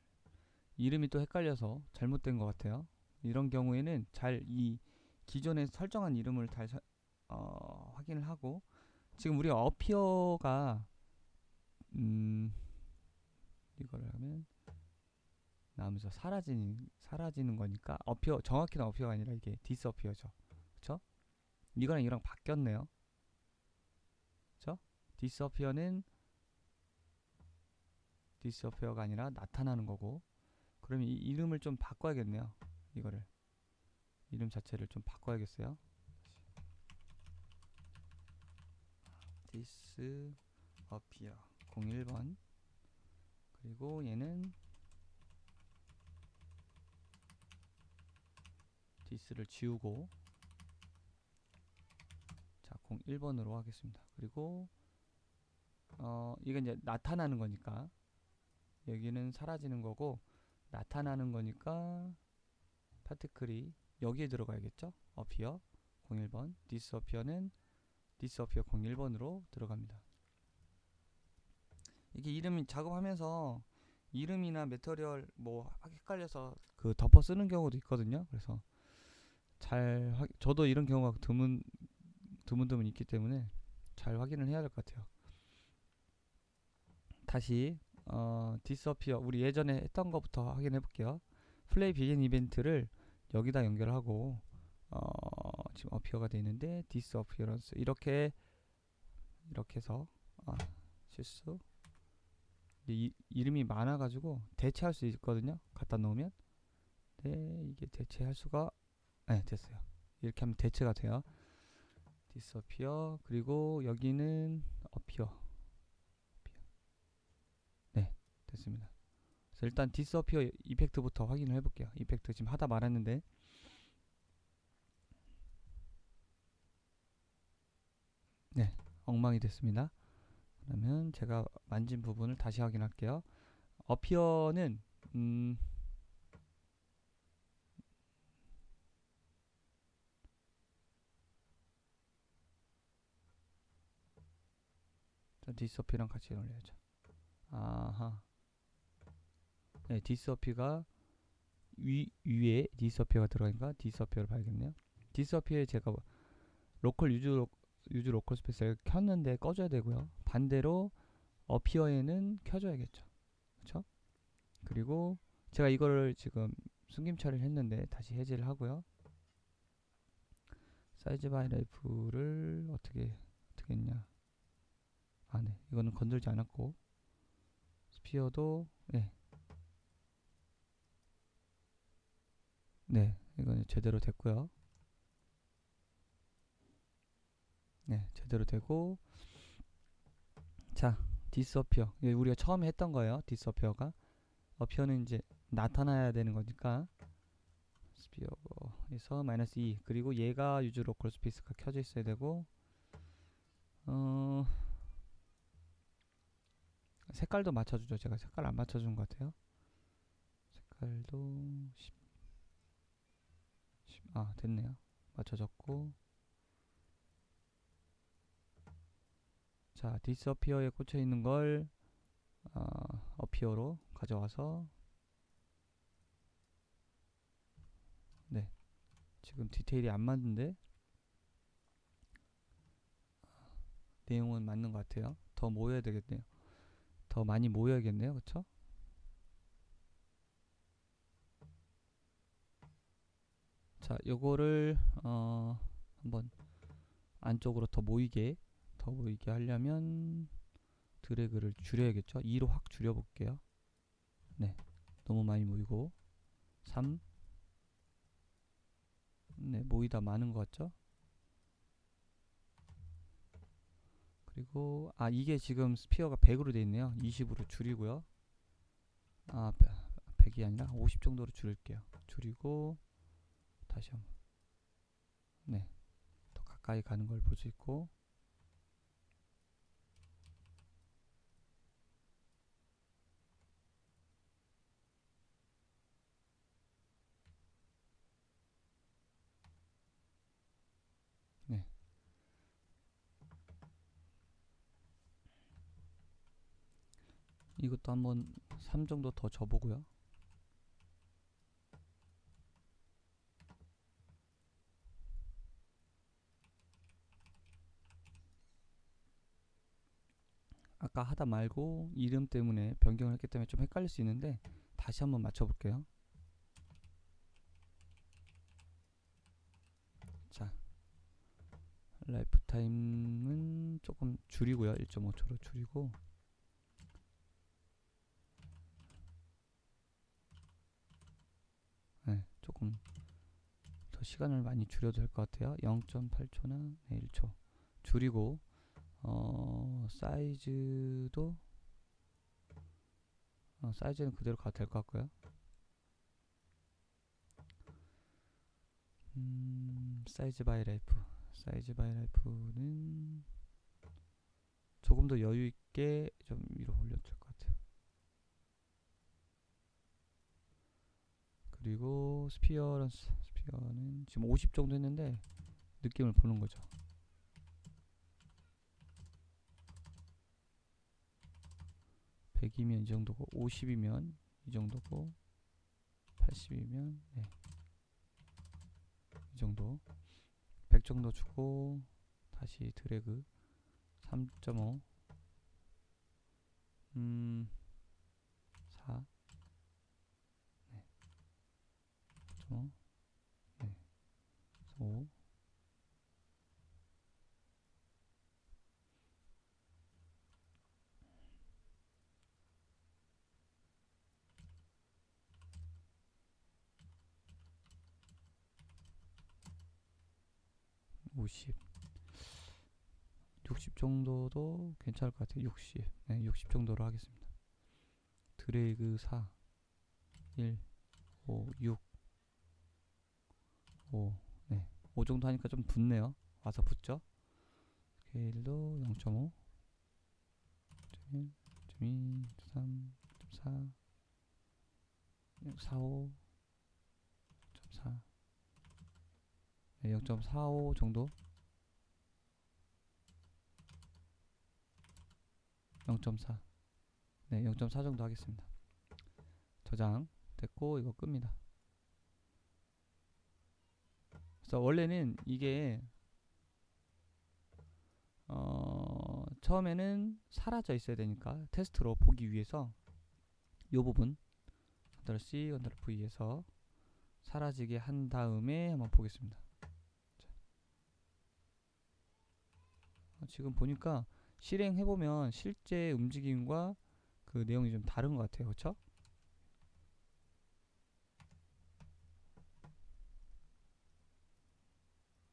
[SPEAKER 1] 이름이 또 헷갈려서 잘못된 것 같아요. 이런 경우에는 잘 이 기존에 설정한 이름을 잘 확인을 하고, 지금 우리가 어피어가 이걸 하면 나오면서 사라지는 거니까, 어피어, 정확히는 어피어가 아니라 이게 디스어피어죠. 그쵸? 이거랑 바뀌었네요. 그쵸? 디스어피어는 디스어피어가 아니라 나타나는 거고, 그러면 이 이름을 좀 바꿔야겠네요. 이거를, 이름 자체를 좀 바꿔야겠어요. 디스어피어 01번. 그리고 얘는 디스를 지우고, 자, 01번으로 하겠습니다. 그리고 이건 이제 나타나는 거니까 여기는 사라지는 거고, 나타나는 거니까 파티클이 여기에 들어가야겠죠. 어피어 01번, 디스어피어는 디스어피어 01번으로 들어갑니다. 이게 이름이 작업하면서 이름이나 매터리얼 뭐 헷갈려서 그 덮어 쓰는 경우도 있거든요. 그래서 저도 이런 경우가 드문드문 있기 때문에 잘 확인을 해야 될 것 같아요. 다시 디스어피어 우리 예전에 했던 것부터 확인해 볼게요. 플레이 비긴 이벤트를 여기다 연결하고 지금 어피어가 되어 있는데 디스어피어런스 이렇게 해서 실수 이름이 많아가지고 대체할 수 있거든요. 갖다 놓으면 네 이게 대체할 수가 됐어요. 이렇게 하면 대체가 돼요. 디스어피어 그리고 여기는 어피어 네 됐습니다. 그래서 일단 디스어피어 이펙트부터 확인을 해볼게요. 이펙트 지금 하다 말았는데 네 엉망이 됐습니다. 그러면 제가 만진 부분을 다시 확인할게요. 어피어는 디스어피랑 같이 올려야죠. 아하 네 디스어피가 위에 디스어피어가 들어가니까 디스어피어를 봐야겠네요. 디스어피어에 제가 로컬 유즈 로컬 스페이스를 켰는데 꺼줘야 되고요. 반대로 어피어에는 켜줘야겠죠. 그쵸? 그리고 제가 이거를 지금 숨김 처리를 했는데 다시 해제를 하고요. 사이즈 바이 라이프를 어떻게 했냐. 네. 이거는 건들지 않았고 스피어도 네. 이거는 제대로 됐고요. 네. 제대로 되고 자 디스어피어 우리가 처음에 했던 거예요. 디스어피어가 어피어는 이제 나타나야 되는 거니까 스피어에서 -2 그리고 얘가 유즈 로컬 스페이스가 켜져 있어야 되고 색깔도 맞춰주죠. 제가 색깔 안 맞춰준 것 같아요. 색깔도 됐네요. 맞춰졌고 자 디스어피어에 꽂혀 있는 걸 어피어로 가져와서 네 지금 디테일이 안 맞는데 내용은 맞는 것 같아요. 더 모여야 되겠네요. 더 많이 모여야겠네요. 그쵸? 자 요거를 한번 안쪽으로 더 모이게 하려면 드래그를 줄여야겠죠. 2로 확 줄여볼게요. 네 너무 많이 모이고 3 네 모이다 많은 것 같죠. 그리고 이게 지금 스피어가 100으로 되어 있네요. 20으로 줄이고요. 100이 아니라 50 정도로 줄일게요. 줄이고 다시 한번 더 가까이 가는 걸 볼 수 있고 네 이것도 한번 3 정도 더 줘보고요. 아까 하다 말고 이름 때문에 변경을 했기 때문에 좀 헷갈릴 수 있는데 다시 한번 맞춰볼게요. 자 라이프 타임은 조금 줄이고요. 1.5초로 줄이고 조금 더 시간을 많이 줄여도 될 것 같아요. 0.8초나 1초 줄이고 사이즈도 사이즈는 그대로 가도 될 것 같고요. 사이즈 바이 라이프는 조금 더 여유 있게 좀 위로 올려도 될 것 같아요. 그리고 스피어는 지금 50 정도 했는데 느낌을 보는 거죠. 100이면 이 정도고 50이면 이 정도고 80이면 이 정도 100 정도 주고 다시 드래그 3.5 4 네. 5 네. 5 50 60 정도도 괜찮을 것 같아요. 60 네, 60 정도로 하겠습니다. 드래그 4 1 5 6 5 네. 5 정도 하니까 좀 붙네요. 와서 붙죠. 스케일도 0.5 1 2 3 4 45 4 네, 0.45 정도 0.4 네, 0.4 정도 하겠습니다. 저장 됐고 이거 끕니다. 그래서 원래는 이게 처음에는 사라져 있어야 되니까 테스트로 보기 위해서 이 부분 Ctrl+C, Ctrl+V에서 사라지게 한 다음에 한번 보겠습니다. 지금 보니까 실행해보면 실제 움직임과 그 내용이 좀 다른 것 같아요. 그쵸?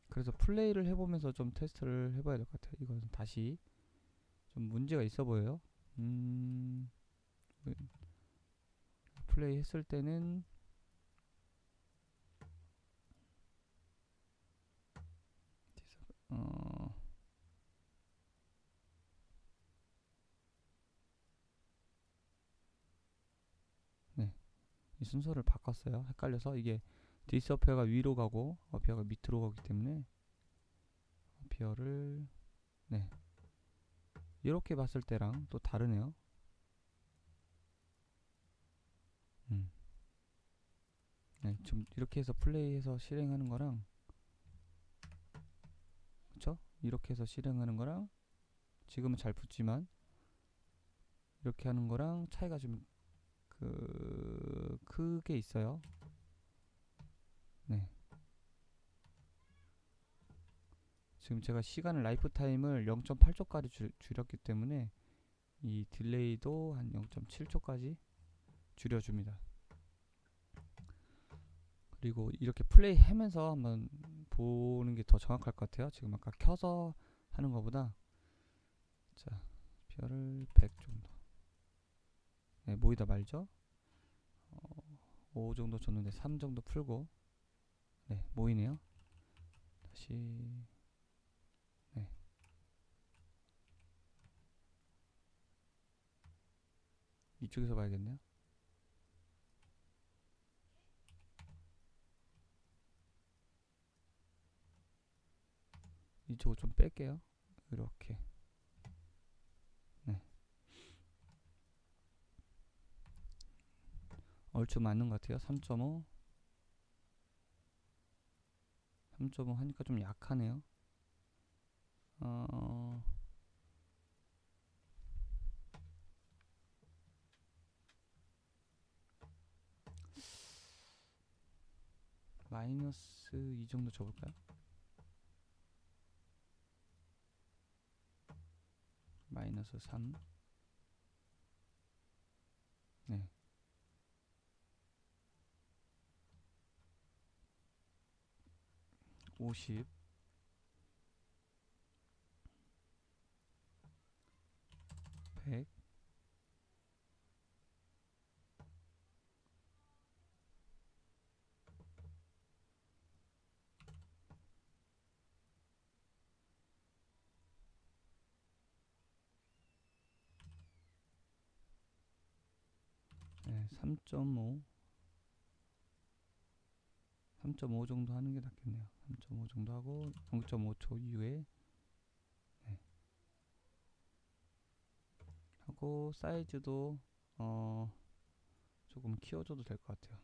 [SPEAKER 1] 그래서 플레이를 해보면서 좀 테스트를 해봐야 될 것 같아요. 이건 다시 좀 문제가 있어 보여요. 플레이 했을 때는 네, 이 순서를 바꿨어요. 헷갈려서 이게 디스어페어가 위로 가고 어페어가 밑으로 가기 때문에 어페어를 네, 이렇게 봤을 때랑 또 다르네요. 네, 좀 이렇게 해서 플레이해서 실행하는 거랑 그쵸? 이렇게 해서 실행하는 거랑 지금은 잘 붙지만 이렇게 하는 거랑 차이가 좀 크게 있어요. 네. 지금 제가 시간을 라이프 타임을 0.8초까지 줄였기 때문에 이 딜레이도 한 0.7초까지 줄여줍니다. 그리고 이렇게 플레이 하면서 한번 보는 게 더 정확할 것 같아요. 지금 아까 켜서 하는 것보다. 자, 별을 100 정도. 네, 모이다 말죠. 5 정도 줬는데 3 정도 풀고 네, 모이네요. 다시 네. 이쪽에서 봐야겠네요. 이쪽을 좀 뺄게요. 이렇게. 네. 얼추 맞는 것 같아요. 3.5 3.5 하니까 좀 약하네요. 마이너스 2 정도 줘볼까요? 마이너스 3 네. 50 100 네, 3.5 3.5 정도 하는 게 낫겠네요. 3.5 정도 하고 0.5초 이후에 네. 하고 사이즈도 조금 키워줘도 될 것 같아요.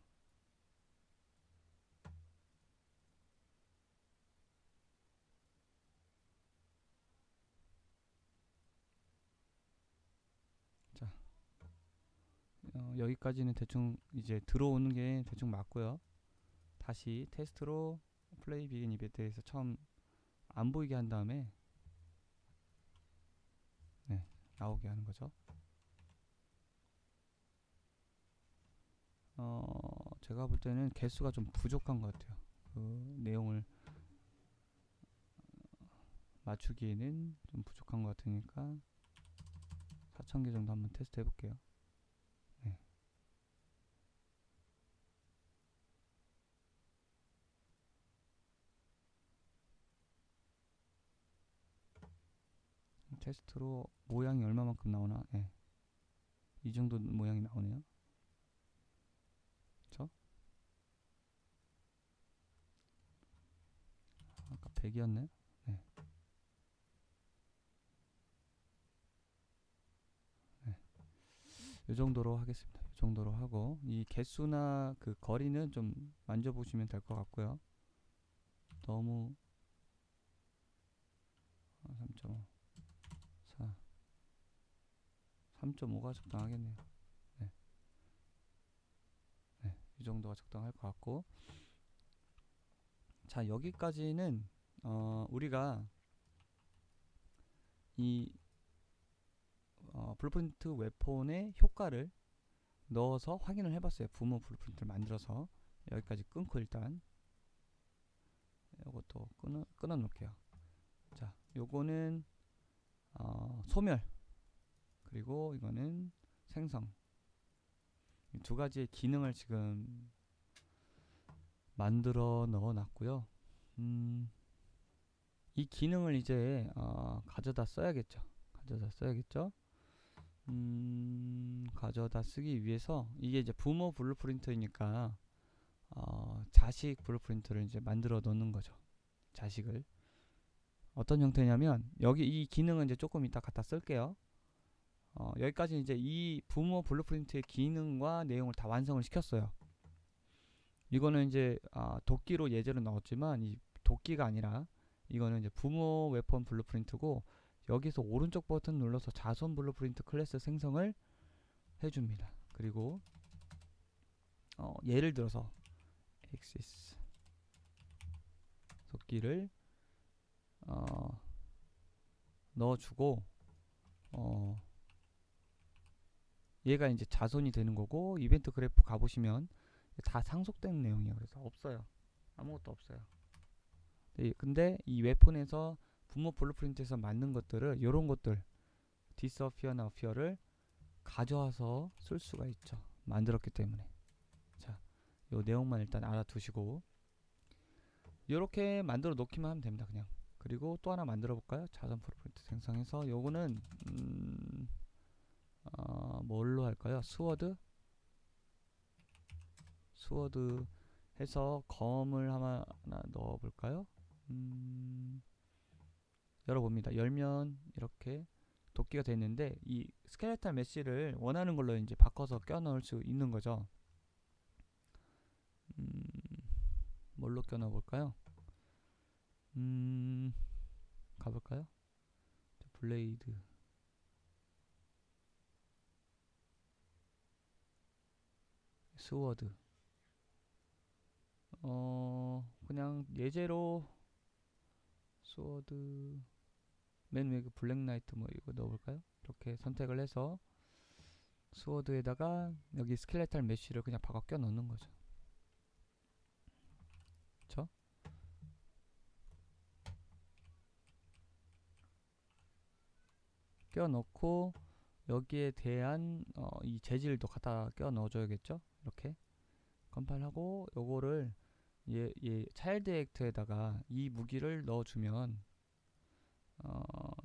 [SPEAKER 1] 자, 여기까지는 대충 이제 들어오는 게 대충 맞고요. 다시 테스트로 플레이 비긴 이벤트에서 처음 안 보이게 한 다음에 네, 나오게 하는 거죠. 제가 볼 때는 개수가 좀 부족한 것 같아요. 그 내용을 맞추기에는 좀 부족한 것 같으니까 4,000개 정도 한번 테스트 해볼게요. 네. 테스트로 모양이 얼마만큼 나오나? 네. 이 정도 모양이 나오네요. 그쵸? 아까 100이었네. 네. 네. 이 정도로 하겠습니다. 이 정도로 하고 이 개수나 그 거리는 좀 만져보시면 될 것 같고요. 너무 3.5, 4, 3.5가 적당하겠네요. 네. 네. 이 정도가 적당할 것 같고 자 여기까지는 우리가 이 블루프린트 웹폰의 효과를 넣어서 확인을 해봤어요. 부모 블루프린트를 만들어서 여기까지 끊고 일단 이것도 끊어 놓을게요. 자 요거는 소멸 그리고 이거는 생성 이 두 가지의 기능을 지금 만들어 넣어 놨고요. 이 기능을 이제 가져다 써야겠죠. 가져다 쓰기 위해서 이게 이제 부모 블루프린트이니까 자식 블루프린트를 이제 만들어 놓는 거죠. 자식을 어떤 형태냐면 여기 이 기능은 이제 조금 이따 갖다 쓸게요. 여기까지 이제 이 부모 블루프린트의 기능과 내용을 다 완성을 시켰어요. 이거는 이제 도끼로 예제로 넣었지만 이 도끼가 아니라 이거는 이제 부모 웨폰 블루프린트고 여기서 오른쪽 버튼 눌러서 자손 블루프린트 클래스 생성을 해줍니다. 그리고 예를 들어서 axis 도끼를 넣어주고 얘가 이제 자손이 되는 거고 이벤트 그래프 가보시면 다 상속된 내용이에요. 그래서 없어요. 아무것도 없어요. 근데 이 웹폰에서 부모 블루프린트에서 만든 것들을 요런 것들 disappear나 appear를 가져와서 쓸 수가 있죠. 만들었기 때문에. 자, 요 내용만 일단 알아두시고 요렇게 만들어 놓기만 하면 됩니다. 그냥. 그리고 또 하나 만들어 볼까요? 자손 블루프린트 생성해서 요거는 뭘로 할까요? 스워드 해서 검을 하나 넣어볼까요? 열어봅니다. 열면 이렇게 도끼가 됐는데 이 스켈레탈 메쉬를 원하는 걸로 이제 바꿔서 껴 넣을 수 있는 거죠. 뭘로 껴 넣어 볼까요? 가볼까요? 블레이드 스워드 그냥 예제로 스워드 맨 위에 블랙나이트 뭐 이거 넣어볼까요? 이렇게 선택을 해서 스워드에다가 여기 스켈레탈 메쉬를 그냥 바꿔 껴 넣는 거죠. 그쵸? 껴 넣고 여기에 대한 이 재질도 갖다 껴 넣어줘야겠죠? 이렇게 컴파일하고 요거를 얘 차일드 액트에다가 이 무기를 넣어주면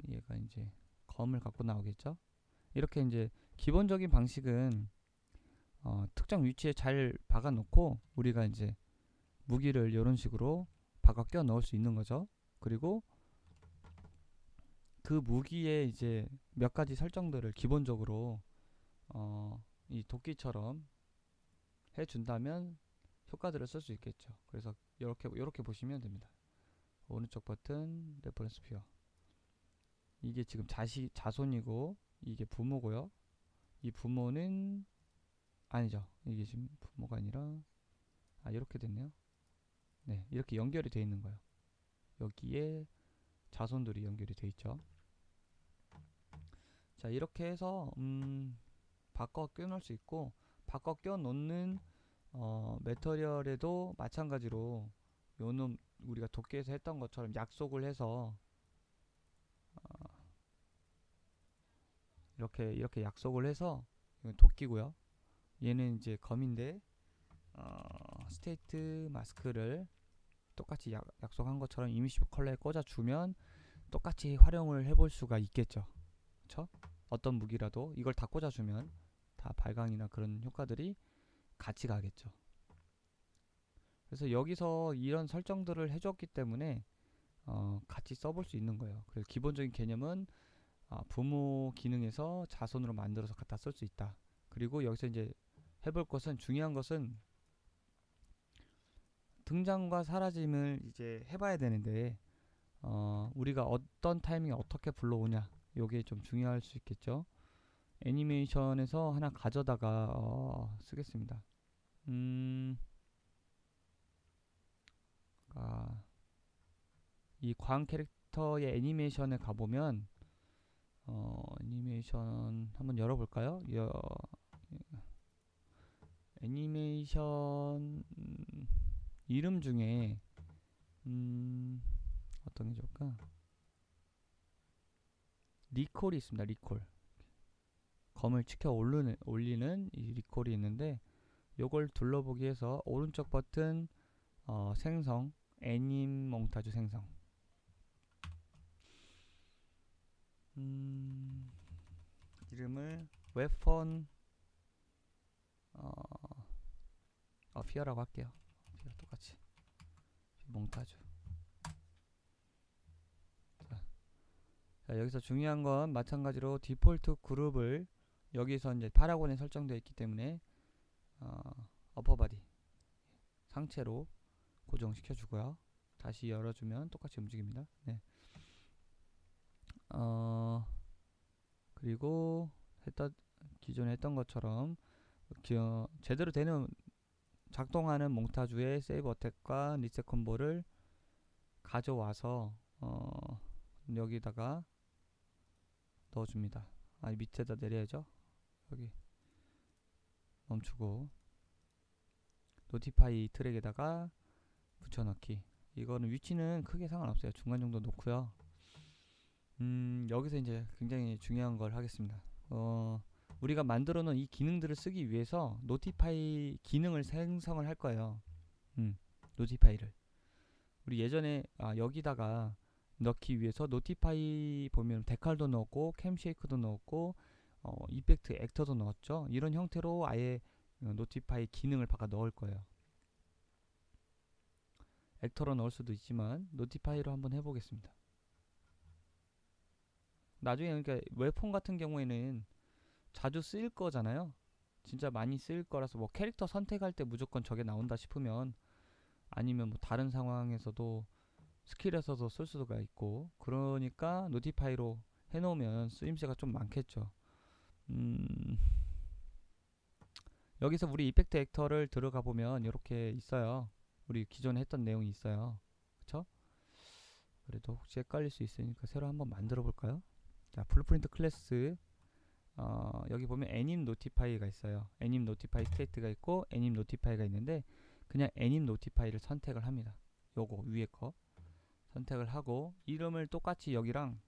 [SPEAKER 1] 얘가 이제 검을 갖고 나오겠죠? 이렇게 이제 기본적인 방식은 특정 위치에 잘 박아 놓고 우리가 이제 무기를 이런 식으로 박아 껴 넣을 수 있는 거죠. 그리고 그 무기에 이제 몇 가지 설정들을 기본적으로 이 도끼처럼 해준다면 효과들을 쓸 수 있겠죠. 그래서 이렇게 보시면 됩니다. 오른쪽 버튼 레퍼런스 퓨어 이게 지금 자손이고 이게 부모고요. 이 부모는 아니죠. 이게 지금 부모가 아니라 이렇게 됐네요. 네, 이렇게 연결이 돼 있는 거예요. 여기에 자손들이 연결이 돼 있죠. 자, 이렇게 해서 바꿔 껴놓을 수 있고, 바꿔 껴놓는 매터리얼에도 마찬가지로 요놈 우리가 도끼에서 했던 것처럼 약속을 해서 이렇게 약속을 해서, 이건 도끼고요. 얘는 이제 검인데 스테이트 마스크를 똑같이 약속한 것처럼 이미시 컬러에 꽂아주면 똑같이 활용을 해볼 수가 있겠죠. 그쵸? 어떤 무기라도 이걸 다 꽂아주면 다 발광이나 그런 효과들이 같이 가겠죠. 그래서 여기서 이런 설정들을 해줬기 때문에 같이 써볼 수 있는 거예요. 그래서 기본적인 개념은 부모 기능에서 자손으로 만들어서 갖다 쓸 수 있다. 그리고 여기서 이제 해볼 것은, 중요한 것은 등장과 사라짐을 이제 해봐야 되는데 우리가 어떤 타이밍에 어떻게 불러오냐, 요게 좀 중요할 수 있겠죠. 애니메이션에서 하나 가져다가 쓰겠습니다. 이 광 캐릭터의 애니메이션에 가보면 애니메이션 한번 열어볼까요? 애니메이션 이름 중에 어떤 게 좋을까? 리콜이 있습니다. 리콜. 검을 치켜 올리는 이 리콜이 있는데, 요걸 둘러보기 위해서 오른쪽 버튼 생성, 애님 몽타주 생성. 이름을 웨폰 피어라고 할게요. 피어 똑같이 몽타주. 자, 여기서 중요한 건 마찬가지로 디폴트 그룹을 여기서 이제 파라곤에 설정되어 있기 때문에 어퍼바디 상체로 고정시켜 주고요. 다시 열어주면 똑같이 움직입니다. 네. 그리고 기존에 했던 것처럼 제대로 되는 작동하는 몽타주의 세이브 어택과 리셋 콤보를 가져와서 여기다가 넣어줍니다. 밑에다 내려야죠. 여기 멈추고 노티파이 트랙에다가 붙여넣기. 이거는 위치는 크게 상관없어요. 중간 정도 놓고요. 여기서 이제 굉장히 중요한 걸 하겠습니다. 우리가 만들어 놓은 이 기능들을 쓰기 위해서 노티파이 기능을 생성을 할 거예요. 노티파이를 우리 예전에 여기다가 넣기 위해서 노티파이 보면 데칼도 넣었고 캠쉐이크도 넣었고 이펙트 액터도 넣었죠. 이런 형태로 아예 노티파이 기능을 바꿔 넣을 거예요. 액터로 넣을 수도 있지만 노티파이로 한번 해보겠습니다. 나중에 그러니까 웹폰 같은 경우에는 자주 쓰일 거잖아요. 진짜 많이 쓰일 거라서 뭐 캐릭터 선택할 때 무조건 저게 나온다 싶으면, 아니면 뭐 다른 상황에서도 스킬에서도 쓸 수가 있고, 그러니까 노티파이로 해놓으면 쓰임새가 좀 많겠죠. 여기서 우리 이펙트 액터를 들어가 보면 이렇게 있어요. 우리 기존에 했던 내용이 있어요. 그쵸? 그래도 혹시 헷갈릴 수 있으니까 새로 한번 만들어 볼까요? 자, 블루프린트 클래스 여기 보면 애님 노티파이가 있어요. 애님 노티파이 스테이트가 있고 애님 노티파이가 있는데, 그냥 애님 노티파이를 선택을 합니다. 요거 위에 거 선택을 하고, 이름을 똑같이 여기랑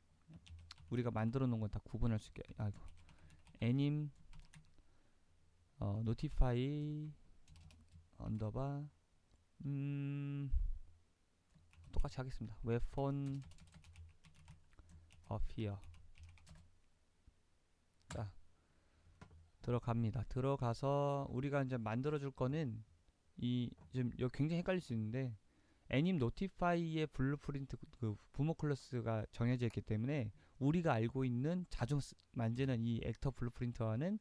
[SPEAKER 1] 우리가 만들어 놓은 건 다 구분할 수 있게, 애님 노티파이 언더바 똑같이 하겠습니다. 웨폰 어피어. 자, 들어갑니다. 들어가서 우리가 이제 만들어 줄 거는 지금 여기 굉장히 헷갈릴 수 있는데, 애님 노티파이의 블루프린트 그 부모 클래스가 정해져 있기 때문에 우리가 알고 있는 자주 만지는 이 액터 블루프린트와는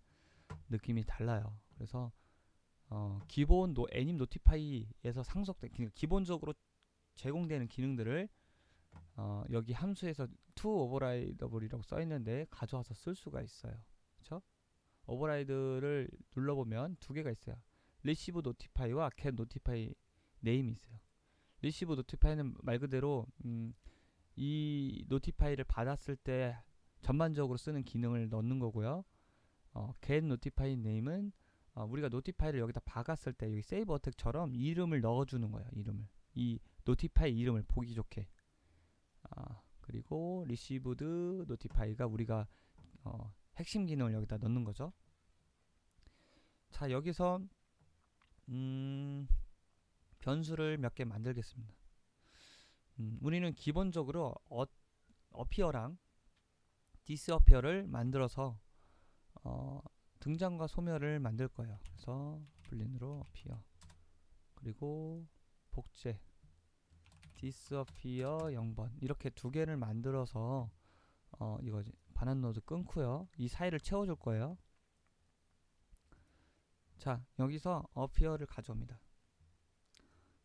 [SPEAKER 1] 느낌이 달라요. 그래서 기본 애님 노티파이에서 상속된 기본적으로 제공되는 기능들을 여기 함수에서 to overrideable이라고 써 있는데 가져와서 쓸 수가 있어요. 그렇죠? 오버라이드를 눌러보면 두 개가 있어요. 리시브 노티파이와 get 노티파이 네임이 있어요. 리시브 노티파이는 말 그대로 이 노티파이를 받았을 때 전반적으로 쓰는 기능을 넣는 거고요. get 노티파이 네임은 우리가 노티파이를 여기다 박았을 때 여기 세이브 어택처럼 이름을 넣어주는 거예요. 이름을, 이 노티파이 이름을 보기 좋게. 그리고 received 노티파이가 우리가 핵심 기능을 여기다 넣는 거죠. 자, 여기서 변수를 몇 개 만들겠습니다. 우리는 기본적으로 어피어랑 디스어피어를 만들어서 등장과 소멸을 만들 거예요. 그래서 불린으로 어피어, 그리고 복제 디스어피어 0번, 이렇게 두 개를 만들어서 이거지, 반환 노드 끊고요. 이 사이를 채워줄 거예요. 자, 여기서 어피어를 가져옵니다.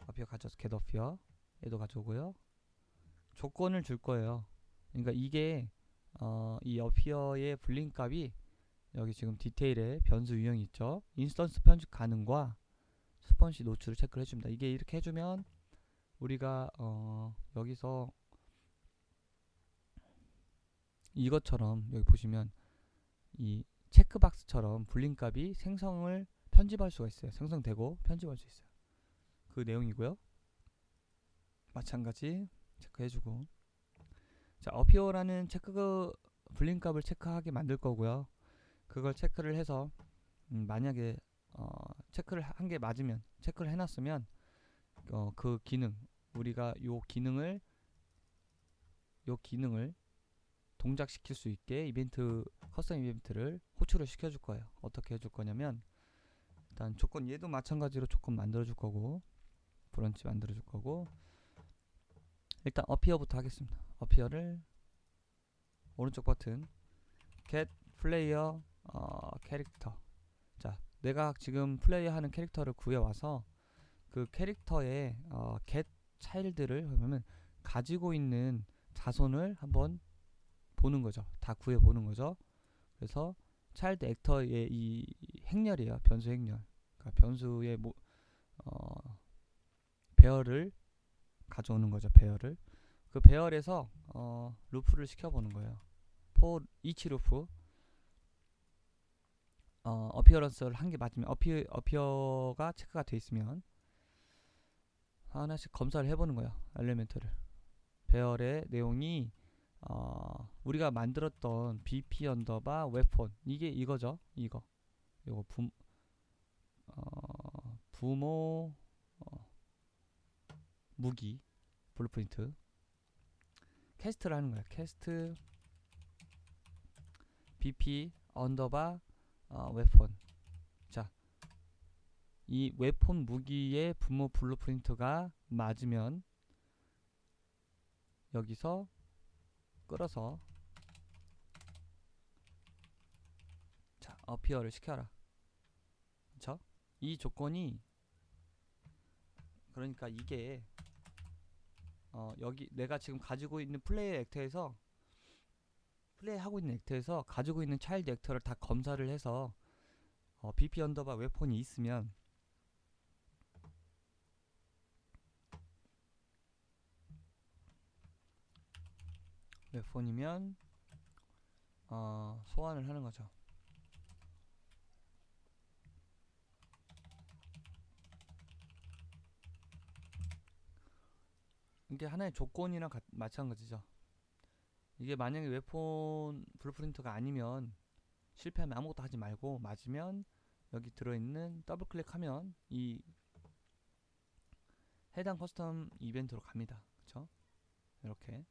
[SPEAKER 1] 어피어 가져서 get 어피어, 얘도 가져오고요. 조건을 줄 거예요. 그러니까 이게 이 어피어의 불린 값이 여기 지금 디테일에 변수 유형이 있죠. 인스턴스 편집 가능과 스펀시 노출을 체크를 해줍니다. 이게 이렇게 해주면 우리가 여기서 이것처럼 여기 보시면 이 체크박스처럼 불린 값이 생성을 편집할 수가 있어요. 생성되고 편집할 수 있어요. 그 내용이고요. 마찬가지 체크해주고, 자, 어피어라는 불린 값을 체크하게 만들 거고요. 그걸 체크를 해서 만약에 체크를 한 게 맞으면, 체크를 해놨으면 그 기능, 우리가 요 기능을 동작시킬 수 있게 커스텀 이벤트를 호출을 시켜줄 거예요. 어떻게 해줄 거냐면, 일단 조건, 얘도 마찬가지로 조건 만들어줄 거고, 브런치 만들어줄 거고, 일단 어피어부터 하겠습니다. 어피어를 오른쪽 버튼 get player 캐릭터. 자, 내가 지금 플레이하는 캐릭터를 구해와서 그 캐릭터의 get child를 하면 가지고 있는 자손을 한번 보는 거죠. 다 구해 보는 거죠. 그래서 child actor의 이 행렬이에요. 변수 행렬. 그러니까 변수의 배열을 가져오는 거죠. 배열을. 그 배열에서 루프를 시켜보는 거예요. for each 루프, 어피어런스를 한 개 맞으면, 어피어가 체크가 돼 있으면 하나씩 검사를 해보는 거예요. 엘리멘트를. 배열의 내용이 우리가 만들었던 bp 언더바 웨폰, 이게 이거죠. 요거 부모 무기 블루프린트 캐스트를 하는 거예요. 캐스트 bp 언더바 웨폰. 자, 이 웨폰 무기의 부모 블루프린트가 맞으면 여기서 끌어서, 자, 어피어를 시켜라. 그쵸? 이 조건이, 그러니까 이게 여기 내가 지금 가지고 있는 플레이하고 있는 액터에서 가지고 있는 차일드 액터를 다 검사를 해서 bp 언더바 웨폰이 있으면 웨폰이면 소환을 하는 거죠. 이게 하나의 조건이랑 마찬가지죠. 이게 만약에 웨폰 블루프린트가 아니면, 실패하면 아무것도 하지 말고 맞으면 여기 들어있는 더블 클릭하면 이 해당 커스텀 이벤트로 갑니다. 그쵸? 이렇게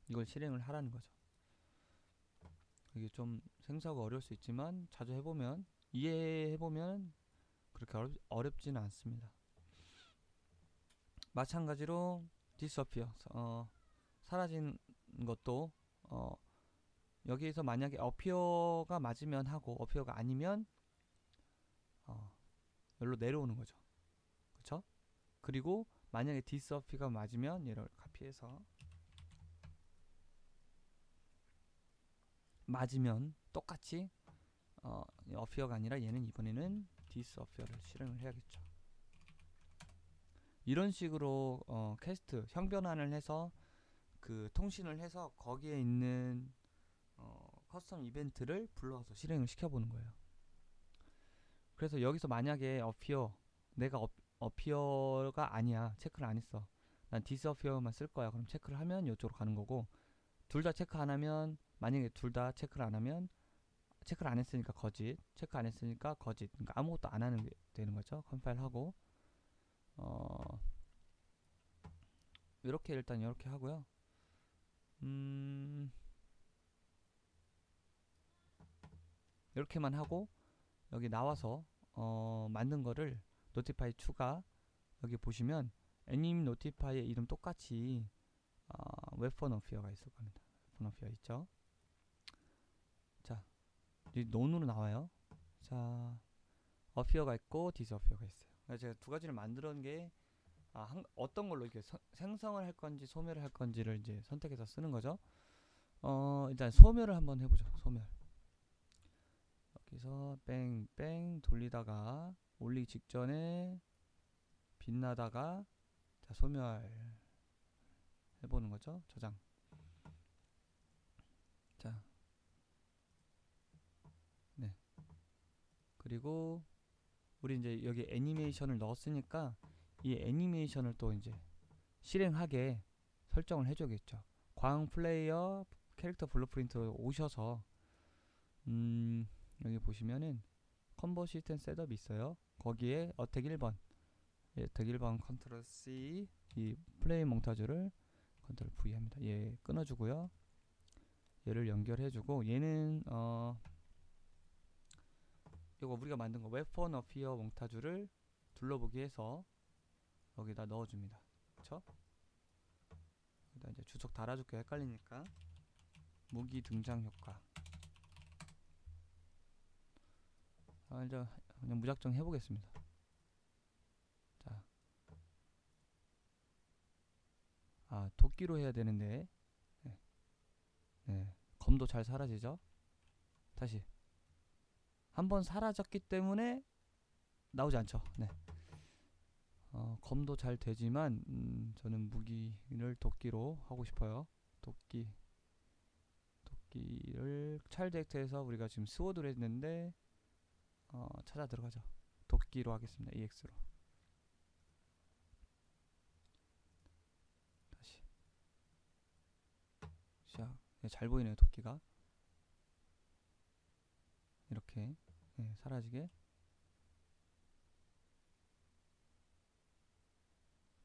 [SPEAKER 1] 이걸 실행을 하라는 거죠. 이게 좀 생소하고 어려울 수 있지만 자주 해보면, 이해해보면 그렇게 어렵지는 않습니다. 마찬가지로 disappear, 사라진 것도 여기에서 만약에 어피어가 맞으면 하고, 어피어가 아니면 여기로 내려오는 거죠. 그쵸? 그리고 만약에 disappear가 맞으면 얘를 카피해서, 맞으면 똑같이 어피어가 아니라 얘는 이번에는 디스어피어를 실행을 해야겠죠. 이런 식으로 캐스트 형변환을 해서 그 통신을 해서 거기에 있는 커스텀 이벤트를 불러서 실행을 시켜보는 거예요. 그래서 여기서 만약에 내가 어피어가 아니야, 체크를 안 했어, 난 디스어피어만 쓸 거야, 그럼 체크를 하면 이쪽으로 가는 거고, 둘 다 체크 안 하면, 만약에 둘 다 체크를 안 하면, 체크를 안 했으니까 거짓, 체크 안 했으니까 거짓, 그러니까 아무것도 안 하는 게 되는 거죠. 컴파일하고 이렇게 일단 이렇게 하고요. 이렇게만 하고 여기 나와서 만든 거를 노티파이 추가, 여기 보시면 애님 노티파이의 이름 똑같이 웨폰 어피어가 있을 겁니다. 웨폰 어피어 있죠. 자, 여기 논으로 나와요. 자, 어피어가 있고 디스어피어가 있어요. 그래서 제가 두 가지를 만들어 놓은 게 어떤 걸로 이렇게 생성을 할 건지 소멸을 할 건지를 이제 선택해서 쓰는 거죠. 일단 소멸을 한번 해보죠. 소멸. 여기서 뺑뺑 돌리다가 올리기 직전에 빛나다가, 자, 소멸 해보는 거죠. 저장. 자, 네. 그리고 우리 이제 여기 애니메이션을 넣었으니까 이 애니메이션을 또 이제 실행하게 설정을 해줘야겠죠. 광 플레이어 캐릭터 블루프린트로 오셔서 여기 보시면은 컨버 시스템 셋업이 있어요. 거기에 어택 1번, 어택 1번 컨트롤 C, 이 플레이 몽타주를 컨트롤 V 합니다. 얘 끊어주고요. 얘를 연결해주고, 얘는 이거 우리가 만든 거 웨폰 어피어 몽타주를 둘러보기 해서 여기다 넣어줍니다. 그쵸? 여기다 이제 주석 달아줄게요. 헷갈리니까. 무기 등장 효과. 이제 그냥 무작정 해보겠습니다. 자, 도끼로 해야 되는데, 네, 검도 잘 사라지죠? 다시. 한번 사라졌기 때문에 나오지 않죠. 네. 검도 잘 되지만 저는 무기를 도끼로 하고 싶어요. 도끼를 차일드 액트에서 우리가 지금 스워드로 했는데 찾아 들어가죠. 도끼로 하겠습니다. EX로. 다시 시작. 네, 잘 보이네요. 도끼가 이렇게 사라지게.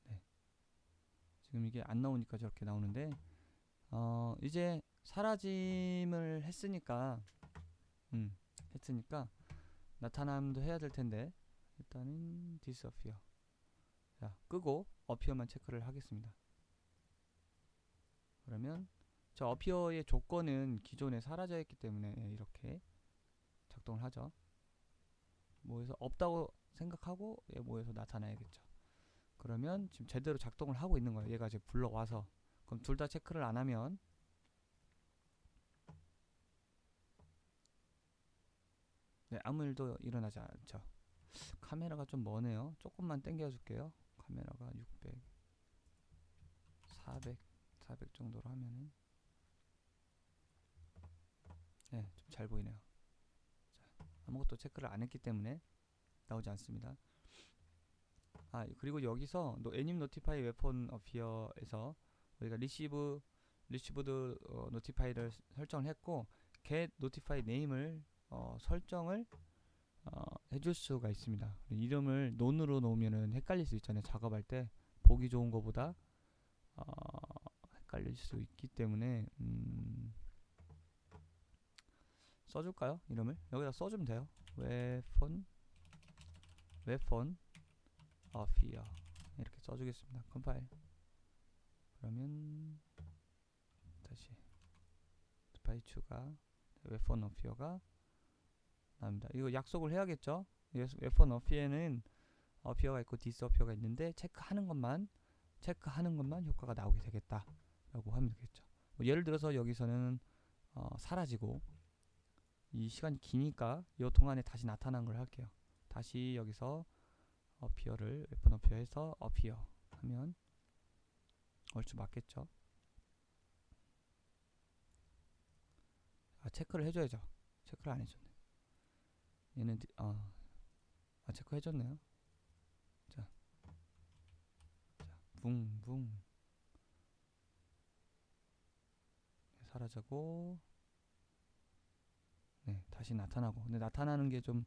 [SPEAKER 1] 네. 지금 이게 안 나오니까 저렇게 나오는데, 이제 사라짐을 했으니까 나타남도 해야 될 텐데, 일단은 disappear. 자, 끄고 어피어만 체크를 하겠습니다. 그러면 저 어피어의 조건은 기존에 사라져 있기 때문에 이렇게 작동을 하죠. 뭐에서 없다고 생각하고 뭐에서 나타나야겠죠. 그러면 지금 제대로 작동을 하고 있는 거예요. 얘가 이제 불러와서. 그럼 둘 다 체크를 안 하면 아무 일도 일어나지 않죠. 카메라가 좀 머네요. 조금만 당겨 줄게요. 카메라가 600, 400 정도로 하면은 좀 잘 보이네요. 자, 아무것도 체크를 안 했기 때문에 나오지 않습니다. 그리고 여기서 애님 노티파이 웨폰 어피어에서 우리가 리시브드 노티파이를 설정을 했고, get 노티파이 네임을 설정을 해줄 수가 있습니다. 이름을 논으로 놓으면은 헷갈릴 수 있잖아요. 작업할 때 보기 좋은 거보다 헷갈릴 수 있기 때문에 써줄까요? 이름을 여기다 써주면 돼요. 웨폰 어피어 이렇게 써주겠습니다. 컴파일. 그러면 다시 스파이 추가 웨폰 어피어가 나옵니다. 이거 약속을 해야겠죠? 웨폰 어피어는 어피어가 있고 디스어피어가 있는데 체크하는 것만 효과가 나오게 되겠다 라고 하면 되겠죠. 예를 들어서 여기서는 사라지고 이 시간이 기니까 이 동안에 다시 나타난 걸 할게요. 다시 여기서 어피어를 웨폰 어피어 해서 어피어 하면 얼추 맞겠죠. 아, 체크를 해줘야죠. 체크를 안 해줬네. 얘는 체크 해줬네요. 자, 붕붕 사라지고, 네, 다시 나타나고. 근데 나타나는 게 좀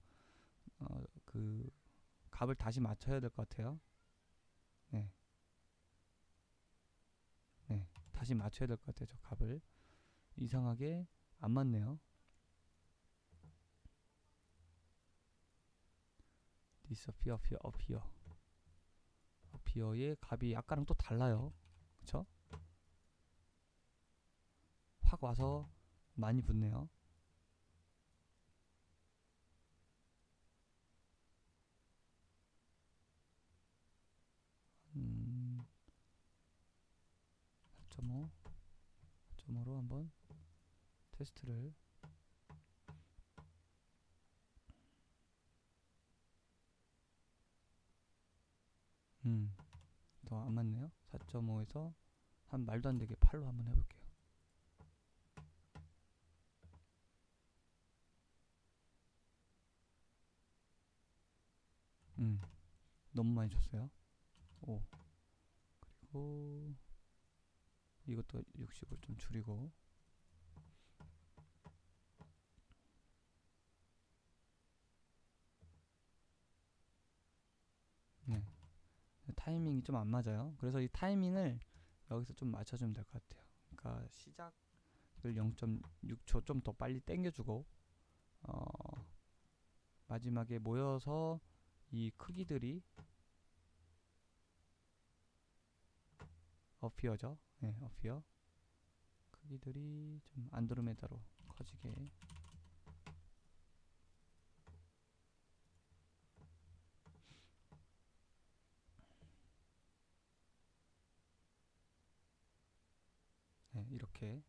[SPEAKER 1] 그 값을 다시 맞춰야 될 것 같아요. 네, 네, 다시 맞춰야 될 것 같아요. 저 값을 이상하게 안 맞네요. disappear, appear의 값이 아까랑 또 달라요. 그쵸? 확 와서 많이 붙네요. 음, 4.5, 4.5로 한번 테스트를. 더 안 맞네요. 4.5에서 한 말도 안 되게 8로 한번 해볼게요. 너무 많이 줬어요. 5. 그리고 이것도 60을 좀 줄이고. 네. 타이밍이 좀 안 맞아요. 그래서 이 타이밍을 여기서 좀 맞춰주면 될 것 같아요. 그러니까 시작을 0.6초 좀 더 빨리 당겨주고, 마지막에 모여서 이 크기들이 어피어죠. 네, 어피어. 크기들이 좀 안드로메다로 커지게. 네, 이렇게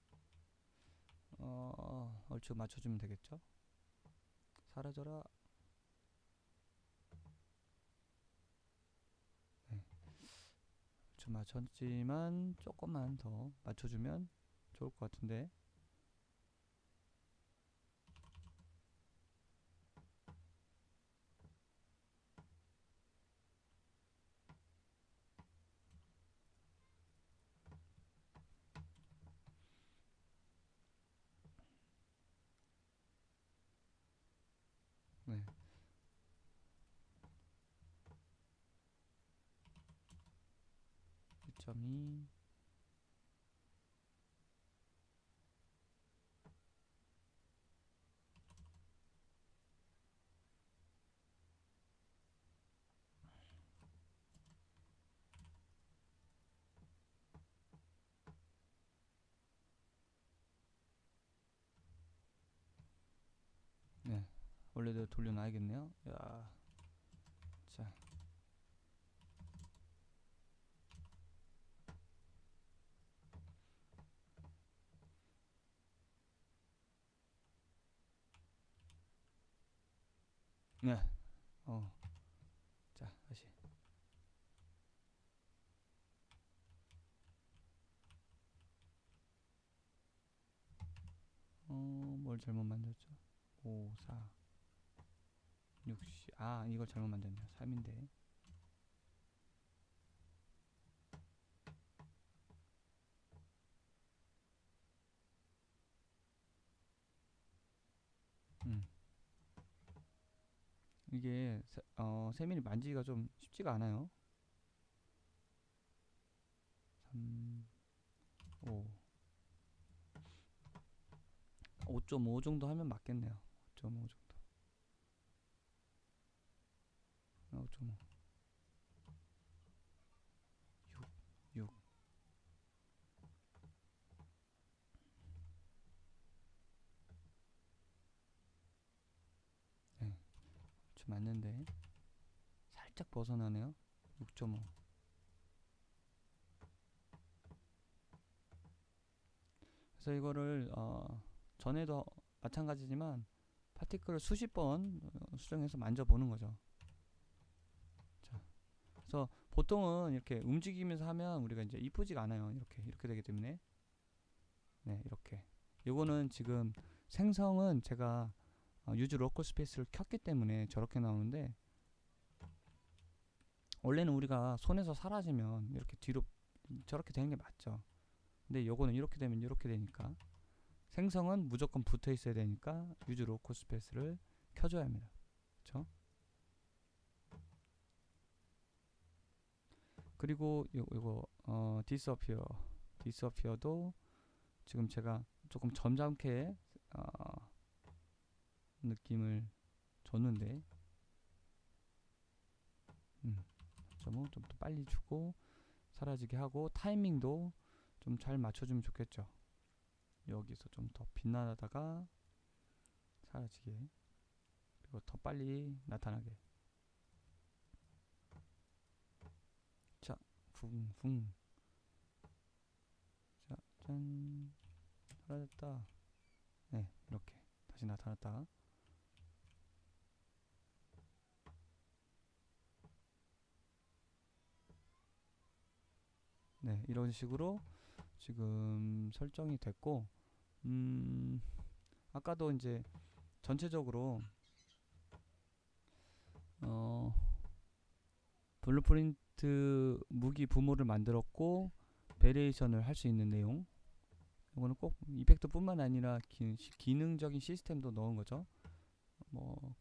[SPEAKER 1] 얼추 맞춰주면 되겠죠. 사라져라. 네, 얼추 맞췄지만 조금만 더 맞춰주면 좋을 것 같은데. 네, 1.2. 네, 원래대로 돌려놔야겠네요. 야, 자, 네, 자, 다시. 뭘 잘못 만들었죠? 5, 4, 60. 아, 이걸 잘못 만들네요. 3인데. 음. 이게 세밀히 만지기가 좀 쉽지가 않아요. 3, 5, 5.5 정도 하면 맞겠네요. 5.5 정도. 5.5, 6, 6. 네, 좀 맞는데 살짝 벗어나네요. 6.5. 그래서 이거를 전에도 마찬가지지만 파티클을 수십 번 수정해서 만져보는 거죠. 자, 그래서 보통은 이렇게 움직이면서 하면 우리가 이제 이쁘지가 않아요. 이렇게 되기 때문에 네, 이렇게. 요거는 지금 생성은 제가 유즈 로컬 스페이스를 켰기 때문에 저렇게 나오는데, 원래는 우리가 손에서 사라지면 이렇게 뒤로 저렇게 되는 게 맞죠. 근데 요거는 이렇게 되면 이렇게 되니까, 생성은 무조건 붙어 있어야 되니까 유즈 로컬 스페이스를 켜줘야 합니다. 그쵸? 그리고 요거 disappear도 지금 제가 조금 점잖게 느낌을 줬는데, 점을 좀 더 빨리 주고 사라지게 하고, 타이밍도 좀 잘 맞춰주면 좋겠죠. 여기서 좀 더 빛나다가 사라지게, 그리고 더 빨리 나타나게. 자, 붕붕. 자, 짠. 사라졌다. 네, 이렇게 다시 나타났다. 네, 이런 식으로 지금 설정이 됐고, 아까도 이제 전체적으로 블루프린트 무기 부모를 만들었고, 베리에이션을 할 수 있는 내용. 이거는 꼭 이펙트 뿐만 아니라 기능적인 시스템도 넣은 거죠. 뭐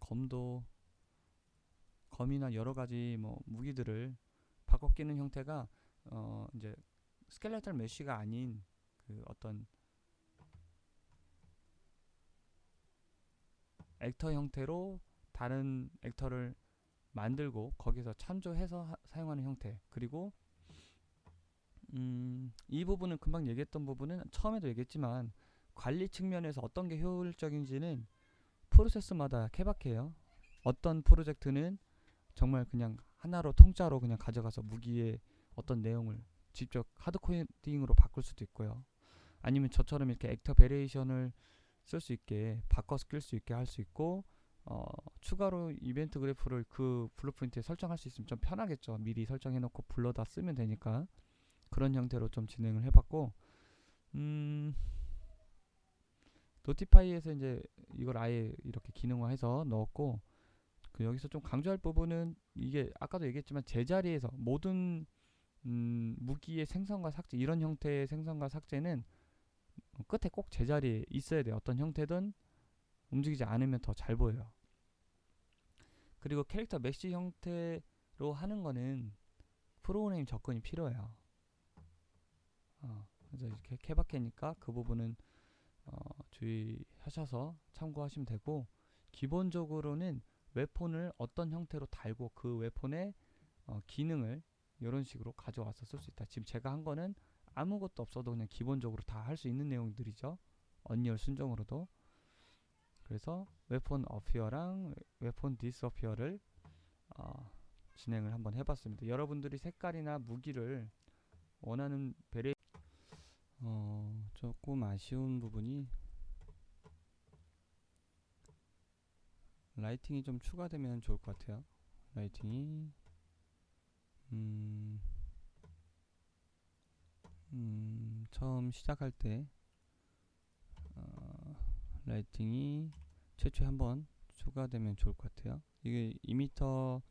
[SPEAKER 1] 검이나 여러 가지 뭐 무기들을 바꿔 끼는 형태가 이제 스켈레탈 메쉬가 아닌 그 어떤 액터 형태로 다른 액터를 만들고 거기서 참조해서 사용하는 형태. 그리고 이 부분은 금방 얘기했던 부분은 처음에도 얘기했지만, 관리 측면에서 어떤 게 효율적인지는 프로세스마다 케바케예요. 어떤 프로젝트는 정말 그냥 하나로 통짜로 그냥 가져가서 무기의 어떤 내용을 직접 하드 코딩으로 바꿀 수도 있고요. 아니면 저처럼 이렇게 액터 베리에이션을 쓸 수 있게 바꿔서 끌 수 있게 할 수 있고, 추가로 이벤트 그래프를 그 블루프린트에 설정할 수 있으면 좀 편하겠죠. 미리 설정해놓고 불러다 쓰면 되니까. 그런 형태로 좀 진행을 해봤고, 노티파이에서 이제 이걸 아예 이렇게 기능화해서 넣었고, 그 여기서 좀 강조할 부분은, 이게 아까도 얘기했지만 제자리에서 모든 무기의 생성과 삭제, 이런 형태의 생성과 삭제는 끝에 꼭 제자리에 있어야 돼요. 어떤 형태든 움직이지 않으면 더 잘 보여요. 그리고 캐릭터 메시 형태로 하는 거는 프로그램 접근이 필요해요. 그래서 이렇게 케바케니까 그 부분은 주의하셔서 참고하시면 되고, 기본적으로는 웨폰을 어떤 형태로 달고 그 웨폰의 기능을 이런 식으로 가져와서 쓸 수 있다. 지금 제가 한 거는 아무것도 없어도 그냥 기본적으로 다 할 수 있는 내용들이죠. 언리얼 순정으로도. 그래서 웨폰 어피어랑 웨폰 디스어피어를 진행을 한번 해봤습니다. 여러분들이 색깔이나 무기를 원하는 조금 아쉬운 부분이, 라이팅이 좀 추가되면 좋을 것 같아요. 라이팅이 처음 시작할 때 라이팅이 최초에 한번 추가되면 좋을 것 같아요. 이게 2m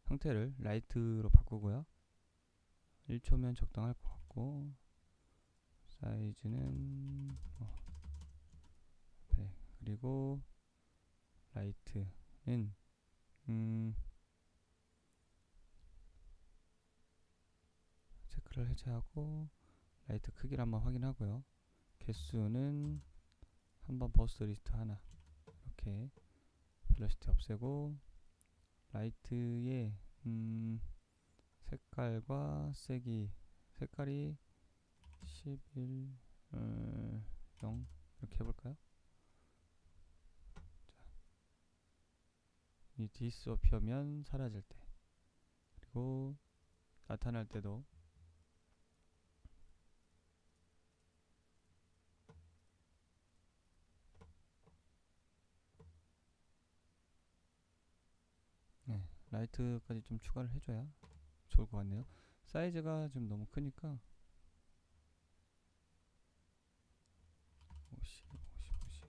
[SPEAKER 1] 형태를 라이트로 바꾸고요. 1초면 적당할 것 같고, 사이즈는 네. 그리고 라이트는 체크를 해제하고 라이트 크기를 한번 확인하고요. 개수는 한번 버스 리스트 하나, 이렇게 벨로시티 없애고, 라이트의 색깔과 세기, 색깔이 11 0 이렇게 해볼까요? 이 디스어피어면 사라질 때, 그리고 나타날 때도 라이트까지 좀 추가를 해줘야 좋을 것 같네요. 사이즈가 좀 너무 크니까 50, 50, 50.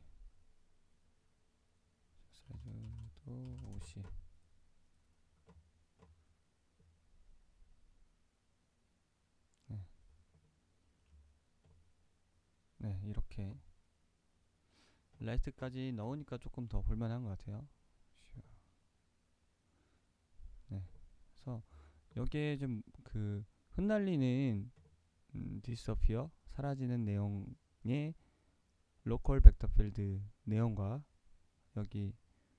[SPEAKER 1] 사이즈도 50. 네, 네, 이렇게 라이트까지 넣으니까 조금 더 볼만한 것 같아요. 네, 그래서 여기에 좀 그 흩날리는 디스어피어 사라지는 내용의 로컬 벡터 필드 내용과 여기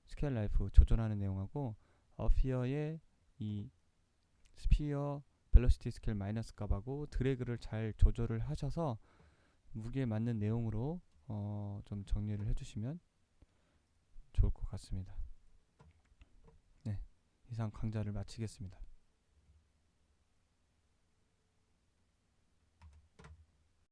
[SPEAKER 1] 스퀘어 라이프 조절하는 내용하고 어피어의 이 스피어 벨로시티 스케일 마이너스 값하고 드래그를 잘 조절을 하셔서 무게에 맞는 내용으로 좀 정리를 해주시면 좋을 것 같습니다. 네, 이상 강좌를 마치겠습니다.